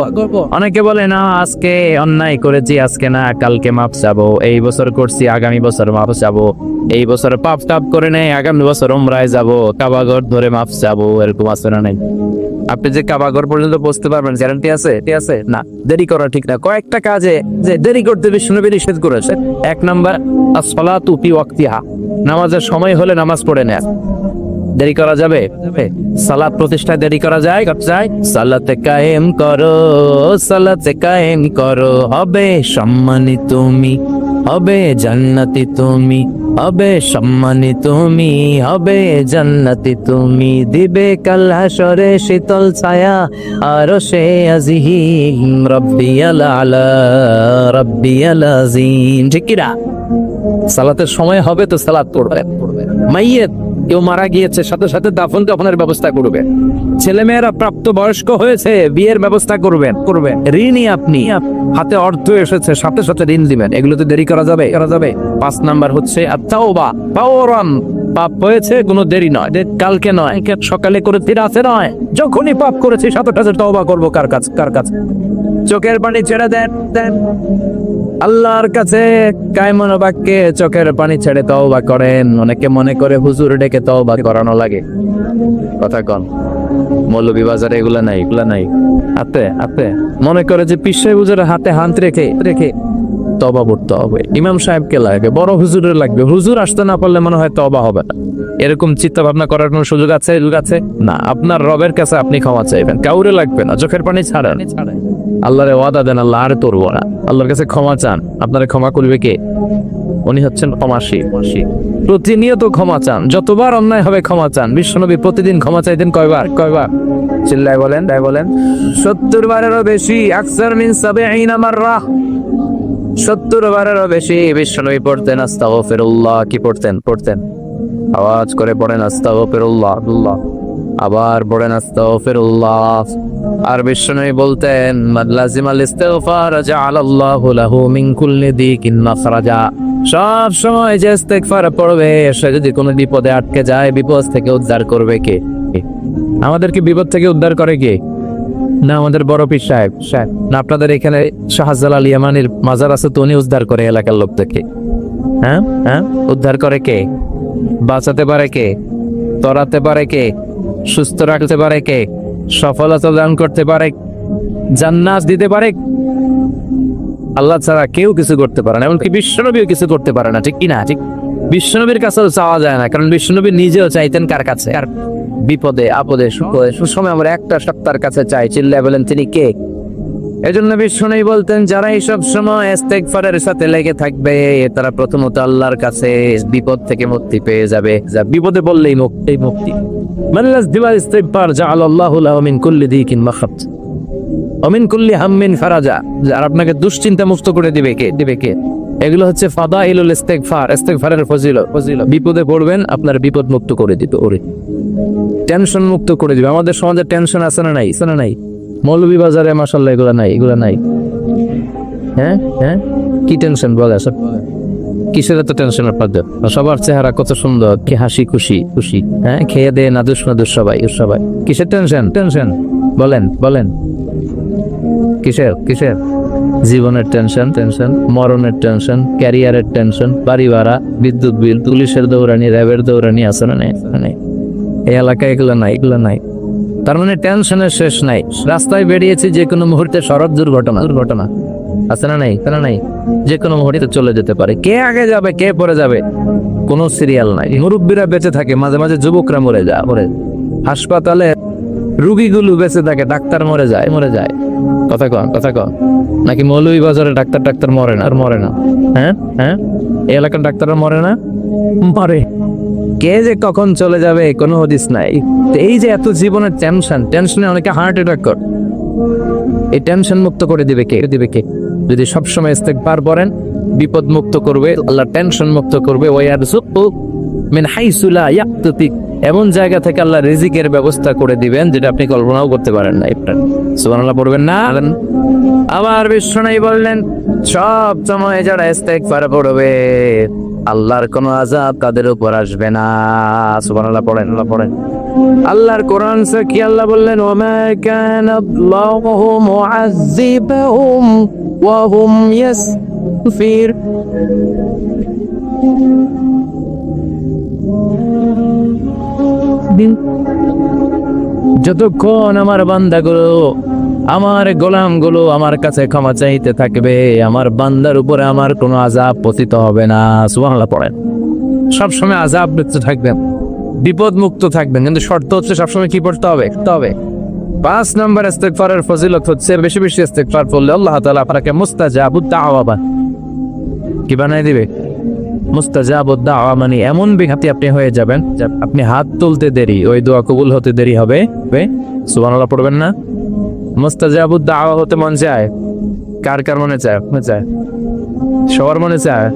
অনেকে বলে না আজকে অন্যায় করেছি, আজকে না কালকে মাপ চাবো, এই বছর করছি আগামী বছর মাপ চাবো, এই বছর পাপ টাপ করে নেই আগামী বছর উমরায় যাবো, কাবাঘর ধরে মাপ চাবো, এরকম আছে না? নাই। আপনি যে কাবাঘর পর্যন্ত পৌঁছতে পারবেন গ্যারান্টি আছে? না। দেরি করা ঠিক না। কয়েকটা কাজে যে দেরি করতে বিষ্ণুনবী নিষেধ করেছে। 1 নাম্বার as-salatu fi waqtiha, নামাজের সময় হলে নামাজ পড়ে নেয়। দেরি করা যাবে? সালাত প্রতিষ্ঠায় দেরি করা যায়? সালাতে কায়েম করো, হবে সম্মানী তুমি, হবে জান্নাতি তুমি, হবে সম্মানী তুমি, হবে জান্নাতি তুমি। দিবে কাল হাশরে শীতল ছায়া আরশে আজিম, রাব্বিয়াল আলা রাব্বিয়াল আযীম। ঠিক কি না? সালাতের সময় হবে তো সালাত পড়বে। মাইয়েত কেউ মারা গিয়েছে, সাথে সাথে দাফন কাফনের ব্যবস্থা করবে। ছেলেমেয়েরা প্রাপ্ত বয়স্ক হয়েছে, বিয়ের ব্যবস্থা করবেন। ঋণী আপনি, হাতে অর্থ এসেছে, সাথে সাথে ঋণ দিবেন। এগুলোতে দেরি করা যাবে? 5 নাম্বার হচ্ছে আত-তাওবা, ফাওরান। পাপ হয়েছে কোনো দেরি নয়, কালকে নয়, সকালে করে ফিরাতে নয়, যখনই পাপ করেছি সাথে সাথে তওবা করব। কার কাছে? চোখের পানি ছেড়ে দেন আল্লাহর কাছে, কায়মন বাক্যে চোখের পানি ছেড়ে তওবা করেন। অনেকে মনে করে হুজুর ডেকে তওবা করানো লাগে। কথা কন, মৌলভী বাজারে এগুলা নাই। হাতে মনে করে যে পিসে হুজুরের হাতে হাত রেখে তওবা করতে হবে। ইমাম সাহেবকে লাগবে, বড় হুজুরের লাগবে, হুজুর আসতে না পারলে মনে হয় তওবা হবে না, এরকম চিন্তা ভাবনা করার কোনো সুযোগ আছে? না। আপনার রবের কাছে আপনি ক্ষমা চাইবেন, কাউরে লাগবে না, চোখের পানি ছাড়েন, আল্লাহরে ওয়াদা দেন আল্লাহ আর করবো না, আল্লাহর কাছে ক্ষমা চান, আপনারে ক্ষমা করবে কে? উনি হচ্ছেন ক্ষমাশীল। প্রতিনিয়ত ক্ষমা চান, যতবার অন্যায় হবে ক্ষমা চান। বিশ্বনবী প্রতিদিন ক্ষমা চাইতেন কয়বার? চিল্লায় বলেন, 70 বারেরও বেশি। আকসার মিন 70 মাররা, 70 বারেরও বেশি বিশ্বনবী পড়তেন আস্তাগফিরুল্লাহ। কি পড়তেন? আওয়াজ করে পড়েন আস্তাগফিরুল্লাহ, আবার পড়েন আস্তাগফিরুল্লাহ। আর বিশ্বনবী বলতেন মান লাজিমাল ইস্তিগফার জাআলাল্লাহু লাহু মিন কুল্লি দিকিন মাখরাজা। সব সময় যে ইস্তিগফার পড়বে, সে যদি কোনো বিপদে আটকে যায়, বিপদ থেকে উদ্ধার করবে কে? আমাদেরকে বিপদ থেকে উদ্ধার করে কে? না আমাদের বড় পীর সাহেব, না আপনাদের এখানে শাহজালাল ইয়ামানির মাজার আছে, তো উনি উদ্ধার করে এলাকার লোক থেকে। হ্যাঁ, উদ্ধার করে কে? বাঁচাতে পারে কে? তরাতে পারে কে? সুস্থ রাখতে পারে কে? সফলতা দান করতে পারে, জান্নাত দিতে পারে। আল্লাহ ছাড়া কেউ কিছু করতে পারে না, এমনকি বিশ্বনবীও কিছু করতে পারে না, ঠিক কি না? ঠিক। বিশ্বনবীর কাছেও চাওয়া যায় না, কারণ বিশ্বনবী নিজেও চাইতেন কার কাছে? আর বিপদে আপদে সুসময় আমরা একটা সত্তার কাছে চাই। চিল্লায় বলেন তিনি কে? এজন্য বিশ্বনবী বলতেন যারা এই সব সময় ইস্তিগফারের সাথে লেগে থাকবে, তারা প্রথমত আল্লাহর কাছে বিপদ থেকে মুক্তি পেয়ে যাবে। যা বিপদে বললেই মুক্তি। মান লাজিমাল ইস্তিগফার জাআলাল্লাহু লাহু মিন কুল্লি দিকিন মাখরাজ ওয়া মিন কুল্লি হাম্মিন ফারাজা। আর আপনাকে দুশ্চিন্তা মুক্ত করে দিবে কে? এগুলো হচ্ছে ফাদাইলুল ইস্তিগফার, ইস্তিগফারের ফজিলত। বিপদে পড়বেন, আপনার বিপদ মুক্ত করে দিবে, টেনশন মুক্ত করে দিবে। আমাদের সমাজে টেনশন আছে না নাই? মৌলভী বাজারে মাশাআল্লাহ এগুলা নাই। হ্যাঁ, কি টেনশন বলে? কিসের এত টেনশন আপনাদের? সবার চেহারা কত সুন্দর, কি হাসি খুশি। হ্যাঁ, খেয়ে দে নাদুস সবাই। কিসের টেনশন? বলেন কিসের? জীবনের টেনশন, মরণের টেনশন, ক্যারিয়ারের টেনশন, বাড়ি ভাড়া, বিদ্যুৎ বিল, পুলিশের দৌড়ানি, র্যাবের দৌড়ানি আছে না নাই? এই এলাকায় এগুলো নাই। তার মানে টেনশনের শেষ নাই। রাস্তায় বেরিয়েছি, যে কোনো মুহূর্তে সড়ক দুর্ঘটনা আছে না নাই? যে কোনো মুহূর্তে চলে যেতে পারে। কে আগে যাবে, কে পরে যাবে, কোনো সিরিয়াল নাই। মুরব্বীরা বেঁচে থাকে, মাঝে মাঝে যুবকরা মরে যায়। হাসপাতালে রুগীগুলো বেঁচে থাকে, ডাক্তার মরে যায়। কথা কন। নাকি মৌলভী বাজারে ডাক্তার মরে না? হ্যাঁ, এই এলাকার ডাক্তাররা মরে না? মরে। কে যে কখন চলে যাবে কোনো হদিস নাই। এই যে এত জীবনের টেনশনে অনেকে হার্ট অ্যাটাক করে। এই টেনশন মুক্ত করে দিবে কে? যদি সবসময় ইস্তিগফার পড়েন, বিপদ মুক্ত করবে আল্লাহ, টেনশন মুক্ত করবে। ওয়ারযুকু মিন হাইসু লা ইয়াহতাসিব, এমন জায়গা থেকে আল্লাহ রিজিকের ব্যবস্থা করে দিবেন যেটা আপনি কল্পনাও করতে পারেন না। সুবহানাল্লাহ পড়বেন না? আবার বিশ্বনবী বললেন সব সময় যারা ইস্তিগফার পড়বে, আল্লাহর কোনো আযাব তাদের উপর আসবে না। সুবহানাল্লাহ পড়েন। আল্লাহর কোরআন কি আল্লাহ বললেন? ওয়ামা কানা আল্লাহু মুআযযিবাহুম ওয়া হুম ইয়াসতাগফির। যতক্ষণ আমার বান্দাগুলো, আমার গোলামগুলো আমার কাছে ক্ষমা চাইতে থাকবে, আমার বান্দার উপরে আমার কোনো আযাব পতিত হবে না। সুবহানাল্লাহ পড়েন। সবসময় আযাব মুক্ত থাকবেন, বিপদ মুক্ত থাকবেন, কিন্তু শর্ত হচ্ছে সবসময় কি পড়তে হবে? 5 নম্বর ইস্তিগফারের ফজিলত হচ্ছে বেশি ইস্তিগফার পড়লে আল্লাহ তাআলা আপনাকে মুস্তাজাবুদ দাওয়া কি বানাই দিবে? মুস্তাজাবুদ দাওয়া মানে এমন ব্যক্তি আপনি হয়ে যাবেন, আপনি হাত তুলতে দেরি, ওই দোয়া কবুল হতে দেরি হবে। সুবহানাল্লাহ পড়বেন না? মুস্তাজাবুদ দাওয়া হতে মন চায়? কার মনে চায়? সবার মনে চায়।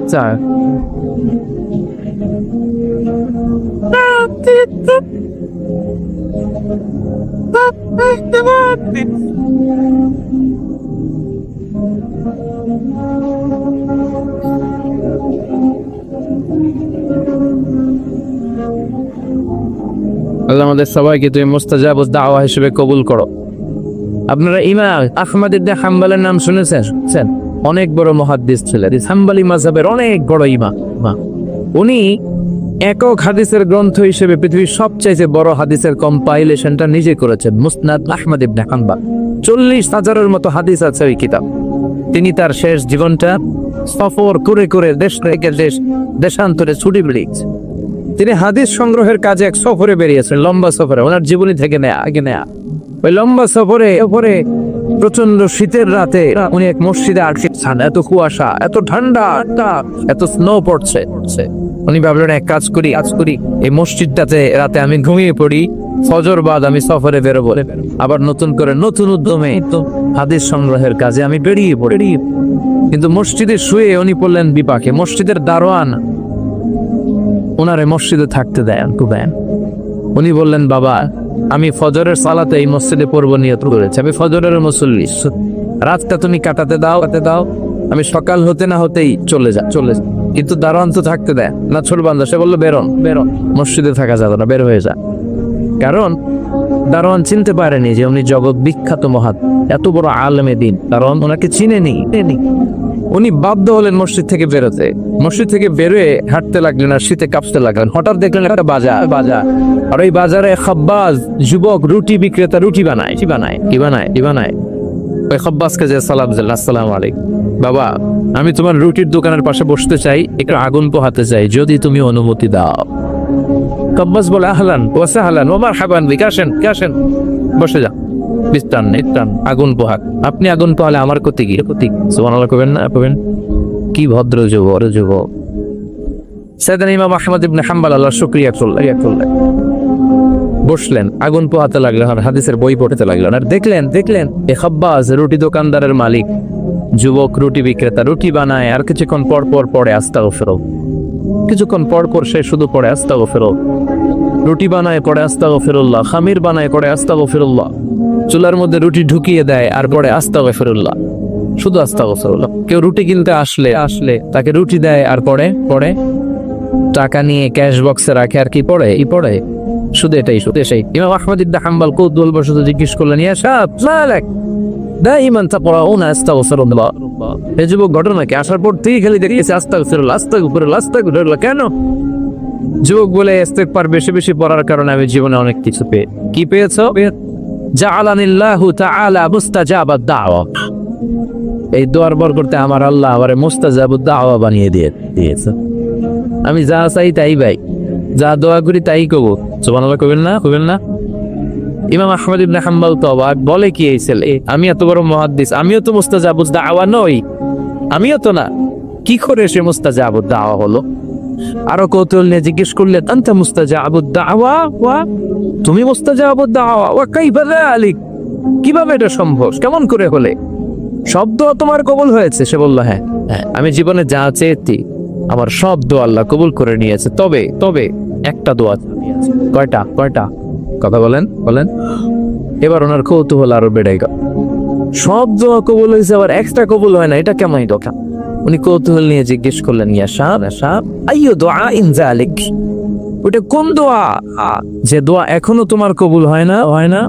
আল্লাহ আমাদের সবাইকে তুমি মুস্তাজাবুদ দাওয়া হিসেবে কবুল করো। আপনারা ইমাম আহমদ ইবনে হাম্বলের নাম শুনেছেন? অনেক বড় মুহাদ্দিস ছিলেন, হাম্বলি মাযহাবের অনেক বড় ইমাম। উনি একক হাদিসের গ্রন্থ হিসেবে পৃথিবীর সবচাইতে বড় হাদিসের কম্পাইলেশনটা নিজে করেছেন, মুসনাদ আহমদ ইবনে হাম্বল। 40,000-এর মতো হাদিস আছে ওই কিতাব। তিনি তার শেষ জীবনটা সফর করে করে দেশ থেকে দেশান্তরে ছুটি বেরিয়েছে। তিনি হাদিস সংগ্রহের কাজে এক সফরে বেরিয়েছেন, লম্বা সফরে, ওনার জীবনী থেকে নেয়া। ওই লম্বা সফরে প্রচন্ড শীতের রাতে উনি এক মসজিদে আসছেন। এত কুয়াশা, এত ঠান্ডা, এত স্নো পড়ছে। উনি ভাবলেন এক কাজ করি, এই মসজিদটাতে রাতে আমি ঘুমিয়ে পড়ি, ফজর বাদ আমি সফরে বেরোবো, আবার নতুন করে নতুন উদ্যমে হাদিস সংগ্রহের কাজে আমি বেরিয়ে পড়ি। কিন্তু মসজিদে শুয়ে উনি পড়লেন বিপাকে। মসজিদের দারোয়ান ওনারে মসজিদে থাকতে দেন। উনি বললেন, বাবা আমি ফজরের সালাতে এই মসজিদে পড়বো নিয়ত করেছি, আমি ফজরের মুসল্লি, রাতটা তুমি কাটাতে দাও, আমি সকাল হতে না হতেই চলে যা। কিন্তু দারোয়ান তো থাকতে দেয় না, ছোটবান্ধা। সে বললো, বেরোন, মসজিদে থাকা যাবে না, বের হয়ে যা। কারণ দারোয়ান চিনতে পারেনি যে উনি জগৎ বিখ্যাত এত বড় আলেমে দিন। দারোয়ান ওনাকে চিনেনি। উনি বাধ্য হলেন মসজিদ থেকে বেরোতে। মসজিদ থেকে বেরোয় হাঁটতে লাগলেন আর শীতে কাঁপতে লাগলেন। হঠাৎ দেখলেন একটা বাজার, আর ওই বাজারে খাব্বাজ যুবক রুটি বিক্রেতা রুটি বানায়। কি বানায়? ওই খাব্বাজকে যে সালাম দিলেন, আসসালামু আলাইকুম, বাবা আমি তোমার রুটির দোকানের পাশে বসতে চাই, একটু আগুন পোহাতে চাই, যদি তুমি অনুমতি দাও। খাব্বাজ বলে, আহলান ওয়া সাহলান ওয়া মারহাবান বিক, আসেন বসে যা, বিস্তান আগুন পোহাক। আপনি আগুন পোহালে আমার ক্ষতি কি? সুবহানাল্লাহ কবেন না? কি ভদ্র যুবক। সাইয়েদনা ইমাম আহমদ ইবনে হাম্বল আল্লাহর শুকরিয়া করলেন, বসলেন, আগুন পোহাতে লাগলেন আর হাদিসের বই পড়তে লাগলেন। আর দেখলেন এ খাব্বাজ রুটি দোকানদারের মালিক, যুবক রুটি বিক্রেতা, রুটি বানায় আর কিছুক্ষণ পর পড়ে আস্তাগফিরুল্লাহ। কিছুক্ষণ পর সে শুধু পড়ে আস্তাগফিরুল্লাহ। রুটি বানায় পড়ে আস্তাগফিরুল্লাহ, খামির বানায় পড়ে আস্তাগফিরুল্লাহ, চুলার মধ্যে রুটি ঢুকিয়ে দেয় আর পড়ে আস্তাগফিরুল্লাহ, শুধু আস্তাগফিরুল্লাহ। কেউ রুটি কিনতে আসলে তাকে রুটি দেয় আর পড়ে টাকা নিয়ে ক্যাশ বক্সে রাখে আর কি পড়ে শুধু এটাই। ইমাম আহমদ ইবনে হাম্বল কৌতূহল বশত জিজ্ঞেস করলেন, ইয়া শাব মালাক দাইমান তাকরাউনা আস্তাগফিরুল্লাহ, এই যুবক ঘটনা কি? আসার পর থেকে খালি দেখেছি আস্তাগফিরুল্লাহ, কেন? যুবক বলে, ইস্তেগফার বেশি পড়ার কারণে আমি জীবনে অনেক কিছু কি পেয়েছো? জাআলানিল্লাহু তাআলা মুস্তাজাবাদ দাওয়া, এই দোয়ার বরকতে আমার আল্লাহ আমারে মুস্তাজাবুদ দাওয়া বানিয়ে দিয়েছে। আমি যা চাই তাই ভাই, যা দোয়া করি তাই কবো। সুবহানাল্লাহ কবেন না? ইমাম আহমদ ইবনে হাম্বল তো অবাক, বলে কি এই ছেলে, আমি এত বড় মুহাদ্দিস, আমিও তো মুস্তাজাবুদ দাওয়া নই, আমিও তো না, কি করে সে মুস্তাজাবুদ দাওয়া হলো? আরো কৌতূহল নিয়ে জিজ্ঞেস করলেন, আনতা মুস্তাজাবুদ দাওয়া, তুমি মুস্তাজাবুদ দাওয়া, ওয়া কাইফা যালিক, কিভাবে এটা সম্ভব, কেমন করে হলে? সব দোয়া তোমার কবুল হয়েছে? সে বলল, হ্যাঁ, আমি জীবনে যা চেয়েছি আমার সব দোয়া আল্লাহ কবুল করে নিয়েছে, তবে একটা দোয়া নিয়েছে। কয়টা? কথা বলেন। এবার ওনার কৌতূহল আরো বেড়ে গেল। সব দোয়া কবুল হয়েছে, আবার একটা কবুল হয় না, এটা কেমন দোয়া? উনি কৌতূহল নিয়ে জিজ্ঞেস করলেন, ইয়া শাব আইয়ু দুআইন যালিক, ওটা কোন দোয়া যে দোয়া এখনো তোমার কবুল হয় না?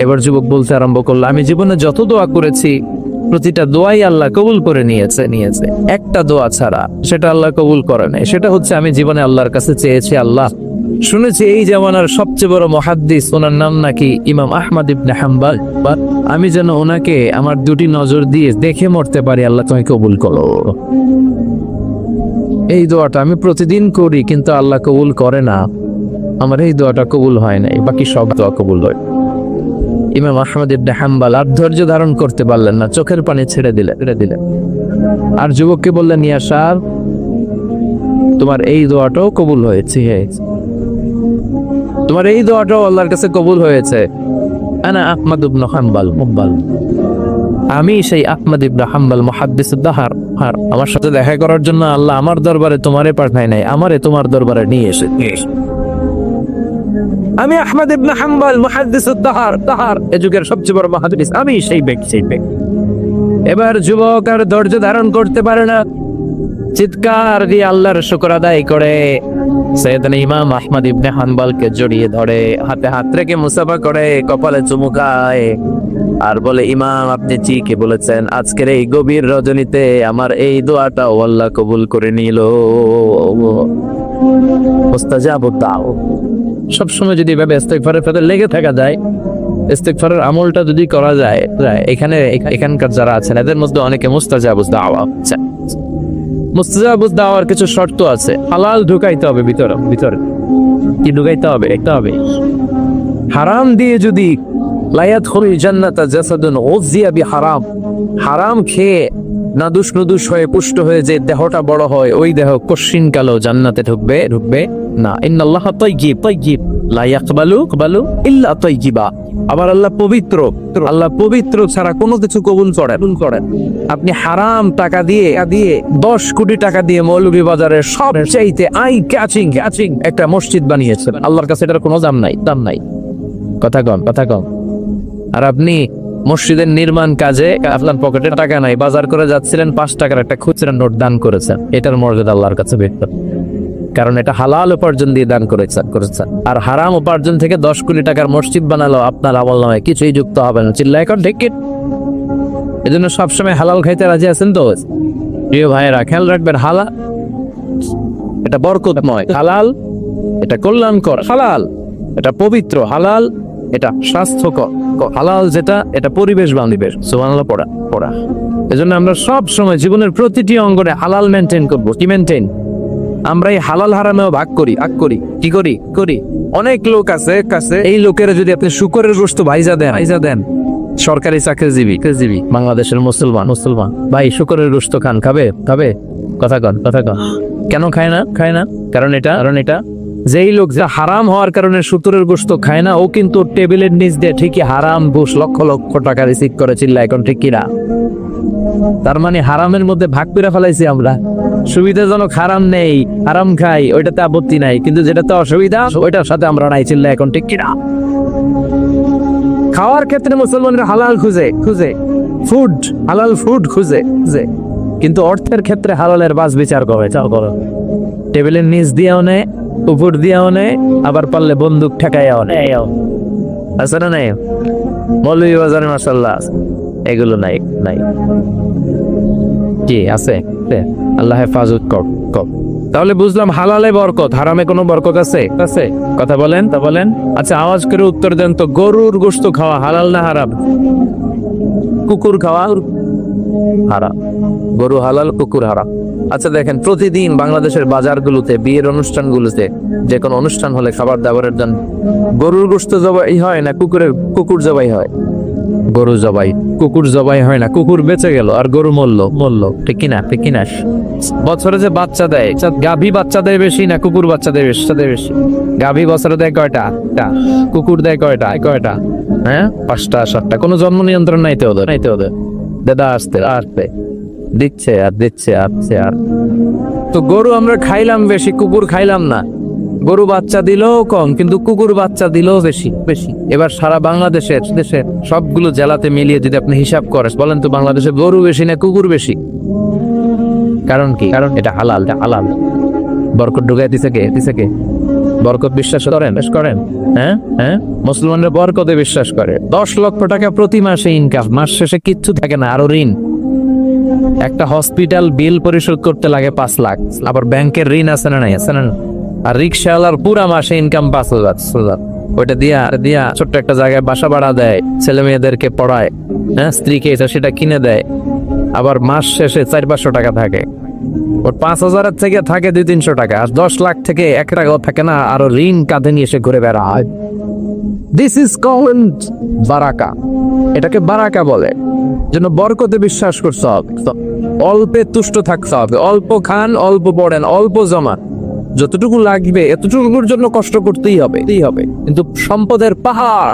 এবার যুবক বলতে আরম্ভ করলো, আমি জীবনে যত দোয়া করেছি প্রতিটা দোয়াই আল্লাহ কবুল করে নিয়েছে। একটা দোয়া ছাড়া সেটা আল্লাহ কবুল করে নাই, সেটা হচ্ছে আমি জীবনে আল্লাহর কাছে চেয়েছি, আল্লাহ শুনেছি এই জামানার সবচেয়ে বড় মুহাদ্দিস, ওনার নাম নাকি ইমাম আহমদ ইবনে হাম্বল, আমি যেন ওনাকে আমার দুটি নজর দিয়ে দেখে মরতে পারি, আল্লাহ তুমি কবুল করো। এই দোয়াটা আমি প্রতিদিন করি, কিন্তু আল্লাহ কবুল করে না, আমার এই দোয়াটা কবুল হয় নাই, বাকি সব দোয়া কবুল হয়। ইমাম আহমদ ইবনে হাম্বল আর ধৈর্য ধারণ করতে পারলেন না, চোখের পানি ছেড়ে দিলেন। আর যুবককে বললেন, ইয়া শাব তোমার এই দোয়াটাও কবুল হয়েছে, তোমার এই দোয়াটাও আল্লাহর কাছে কবুল হয়েছে। আনা আহমদ ইবনে হাম্বল, আমি সেই আহমদ ইবনে হাম্বল মুহাদ্দিসুদ দাহর, আমার সাথে দেখা করার জন্য আল্লাহ আমার দরবারে তোমারে পাঠায় নাই, আমারে তোমার দরবারে নিয়ে এসেছে। আমি আহমদ ইবনে হাম্বল মুহাদ্দিসুদ দাহর, এই যুগের সবচেয়ে বড় মুহাদ্দিস, আমি সেই ব্যক্তি। এবার যুবক আর ধৈর্য ধারণ করতে পারে না, চিৎকার দিয়ে আল্লাহর শুকর আদায় করে সাইয়েদনা ইমাম আহমদ ইবনে হাম্বলকে জড়িয়ে ধরে, হাতে হাত রেখে মুসাফা করে, কপালে চুমু খায় আর বলে, ইমাম আপনি ঠিকই বলেছেন, আজকের এই গভীর রজনীতে আমার এই দোয়াটা আল্লাহ কবুল করে নিল। মুস্তাজাবুদ দাওয়া। সবসময় যদি এভাবে ইস্তেগফারের সাথে লেগে থাকা যায়, ইস্তেগফারের আমলটা যদি করা যায় এখানকার যারা আছেন এদের মধ্যে অনেকে মুস্তাজাবুদ দাওয়া আচ্ছা মুস্তাজাবুদ দাওয়ার কিছু শর্ত আছে। হালাল ঢুকাইতে হবে ভিতরে কি ঢুকাইতে হবে হারাম দিয়ে যদি লায়াদখুল জান্নাতা জাসাদুন উযিয়া বিহারাম, হারাম খেয়ে নাদুস হয়ে পুষ্ট হয়ে যে দেহটা বড় হয় ওই দেহ কশিন কালো জান্নাতে ঢুকবে না। ইন্নাল্লাহা তাইয়্যিব লা ইয়াকবালু ইল্লা তাইয়্যিবা। আবার আল্লাহ পবিত্র ছাড়া কোনো কিছু কবুল করেন। আপনি হারাম টাকা দিয়ে 10 কোটি টাকা দিয়ে মৌলভীবাজারের সবচাইতে আই ক্যাচিং একটা মসজিদ বানিয়েছেন, আল্লাহর কাছে এটার কোনো দাম নাই। কথা কম। আর আপনি মসজিদের নির্মাণ কাজে আপনার পকেটে টাকা নাই, বাজার করে যাচ্ছিলেন, 5 টাকার একটা খুচরা নোট দান করেছেন, এটার মর্যাদা আল্লাহর কাছে বেহতর, কারণ এটা হালাল উপার্জন দিয়ে দান করেছেন। আর হারাম উপার্জন থেকে 10 কোটি টাকার মসজিদ বানালো আপনার আমলনামায় কিছুই যুক্ত হবে না। চিল্লায় এখন ঠিক। এজন্য সবসময় হালাল খাইতে রাজি আছেন তো প্রিয় ভাইয়েরা? খেয়াল রাখবেন, হালাল এটা বরকতময়, হালাল এটা কল্যাণকর, হালাল এটা পবিত্র, হালাল এটা স্বাস্থ্যকর, হালাল যেটা এটা পরিবেশ বান্ধব। সুবহানাল্লাহ পড়া। এজন্য আমরা সব সময় জীবনের প্রতিটি অঙ্গনে হালাল মেনটেন করবো। কি মেনটেন? আমরা এই হালাল হারামেও ভাগ করি। কি করি? অনেক লোক আছে কাছে, এই লোকের যদি আপনি শুকরের গোশত ভাইজা দেন, সরকারি চাকরিজীবী বাংলাদেশের মুসলমান ভাই শুকরের গোশত খাবে কথা কন। কেন খায় না? কারণ এটা যেই লোক যা হারাম হওয়ার কারণে শুকরের গোশত খায় না, ও কিন্তু টেবিলের নিচ দিয়ে ঠিকই হারাম ঘুষ লক্ষ টাকা রিসিভ করে। চিল্লায় এখন ঠিক কিনা? তার মানে হারামের মধ্যে ভাগ করে ফেলাইছি আমরা। সুবিধাজনক হারাম নেই, হারাম খাই, ওইটাতে আপত্তি নাই, কিন্তু যেটাতে অসুবিধা ওইটার সাথে আমরা নাই। চিল্লায় এখন ঠিক কিনা? খাওয়ার ক্ষেত্রে মুসলমানরা হালাল খুঁজে হালাল ফুড খুঁজে, কিন্তু অর্থের ক্ষেত্রে হালালের বাস বিচার করে। টেবিলের নিচ দিয়েও নেয়, উপর দিয়েও নেয়, আবার পারলে বন্দুক ঠেকাইয়াও নেয়। আছে না নাই? মৌলভীবাজারে মাশাআল্লাহ এগুলো নাই। কি আছে? আল্লাহ হেফাজত কর। তাহলে বুঝলাম হালালে বরকত, হারামে কোনো বরকত আছে? কথা বলেন। আচ্ছা আওয়াজ করে উত্তর দেন তো, গরুর গোশত খাওয়া হালাল না হারাম? কুকুর খাওয়া হারাম। গরু হালাল, কুকুর হারাম। আচ্ছা দেখেন, প্রতিদিন বাংলাদেশের বাজারগুলোতে, বিয়ের অনুষ্ঠানগুলোতে, যে কোনো অনুষ্ঠান হলে খাবার দাবারের জন্য গরুর গোশত জবাই হয় না কুকুর জবাই হয়? গরু জবাই, কুকুর জবাই হয় না। কুকুর বেঁচে গেল আর গরু মরল। ঠিক কিনা? বছরে যে বাচ্চা দেয়, গাভী বাচ্চা দেয় বেশি না কুকুর বাচ্চা দেয় বেশি? গাভী বছরে দেয় কয়টা? কুকুর দেয় কয়টা? হ্যাঁ, 5টা 7টা। কোনো জন্ম নিয়ন্ত্রণ নাই তো ওদের। দাদা আসতে দিচ্ছে আর তো গরু আমরা খাইলাম বেশি, কুকুর খাইলাম না। গরু বাচ্চা দিলেও কম, কিন্তু কুকুর বাচ্চা দিলেও বেশি। এবার সারা বাংলাদেশের সবগুলো জেলাতে মিলিয়ে যদি আপনি হিসাব করেন, বলেন তো বাংলাদেশে গরু বেশি না কুকুর বেশি? কারণ কি? কারণ এটা হালাল। বরকত ঢুকাই দিছে কে? বরকত বিশ্বাস করেন? হ্যাঁ, মুসলমানরা বরকতে বিশ্বাস করে। 10 লক্ষ টাকা প্রতি মাসে ইনকাম, মাস শেষে কিচ্ছু থাকে না, আরো ঋণ। একটা হসপিটাল বিল পরিশোধ করতে লাগে 5 লাখ, আবার ব্যাংকের ঋণ আছে না? আর রিক্সাওয়ালার পুরা মাসে ইনকাম 5,000। ওইটা দিয়া ছোট্ট একটা জায়গায় বাসা ভাড়া দেয়, ছেলে মেয়েদেরকে পড়ায়, হ্যাঁ, স্ত্রীকে সেটা কিনে দেয়, আবার মাস শেষে 400-500 টাকা থাকে। ওর 5,000 থেকে থাকে 200-300 টাকা, আর 10 লাখ থেকে 1 টাকাও থাকে না, আরো ঋণ কাঁধে নিয়ে এসে ঘুরে বেড়ায়। দিস ইজ কল্ড বারাকা। এটাকে বারাকা বলে। জন্য বরকতে বিশ্বাস করতে হবে, অল্পে তুষ্ট থাকতে হবে, অল্প খান, অল্প পড়েন, অল্প জমা, যতটুকু লাগবে এতটুকুর জন্য কষ্ট করতেই হবে। কিন্তু সম্পদের পাহাড়,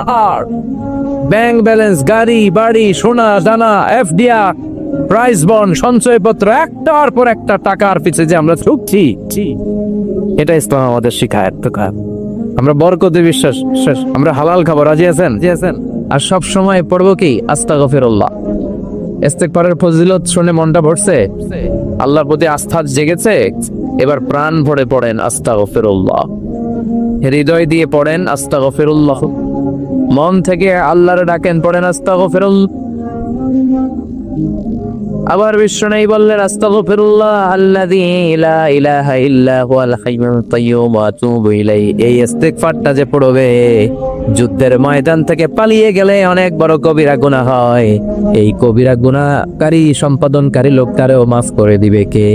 ব্যাংক ব্যালেন্স, গাড়ি বাড়ি, সোনা দানা, এফডিআর, প্রাইজ বন্ড, সঞ্চয়পত্র, একটার পর একটা টাকার পিছে যে আমরা ছুটছি, এটা ইসলাম আমাদের শিখায়। আমরা বরকতে বিশ্বাস, আমরা হালাল খাবো। রাজি আছেন? আর সব সময় পড়বো কি? আস্তাগফিরুল্লাহ। ইস্তেগফারের ফজিলত শুনে মনটা ভরছে, আল্লাহর প্রতি আস্থা জেগেছে। এবার প্রাণ ভরে পড়েন আস্তাগফিরুল্লাহ, হৃদয় দিয়ে পড়েন আস্তাগফিরুল্লাহ, মন থেকে আল্লাহরে ডাকেন, পড়েন আস্তাগফিরুল্লাহ। আবার বিশ্বনবী বললেন আস্তাগফিরুল্লাহ আল্লাযী লা ইলাহা ইল্লা হুয়াল হাইয়ুল কাইয়্যুম ওয়া আতুবু ইলাইহি। এই ইস্তেগফারটা যে পড়বে যুদ্ধের ময়দান থেকে পালিয়ে গেলে অনেক বড় কবিরা গুনাহ হয়। এই কবিরা গুনাহকারী সম্পাদনকারী লোকটারেও মাফ করে দিবে কে?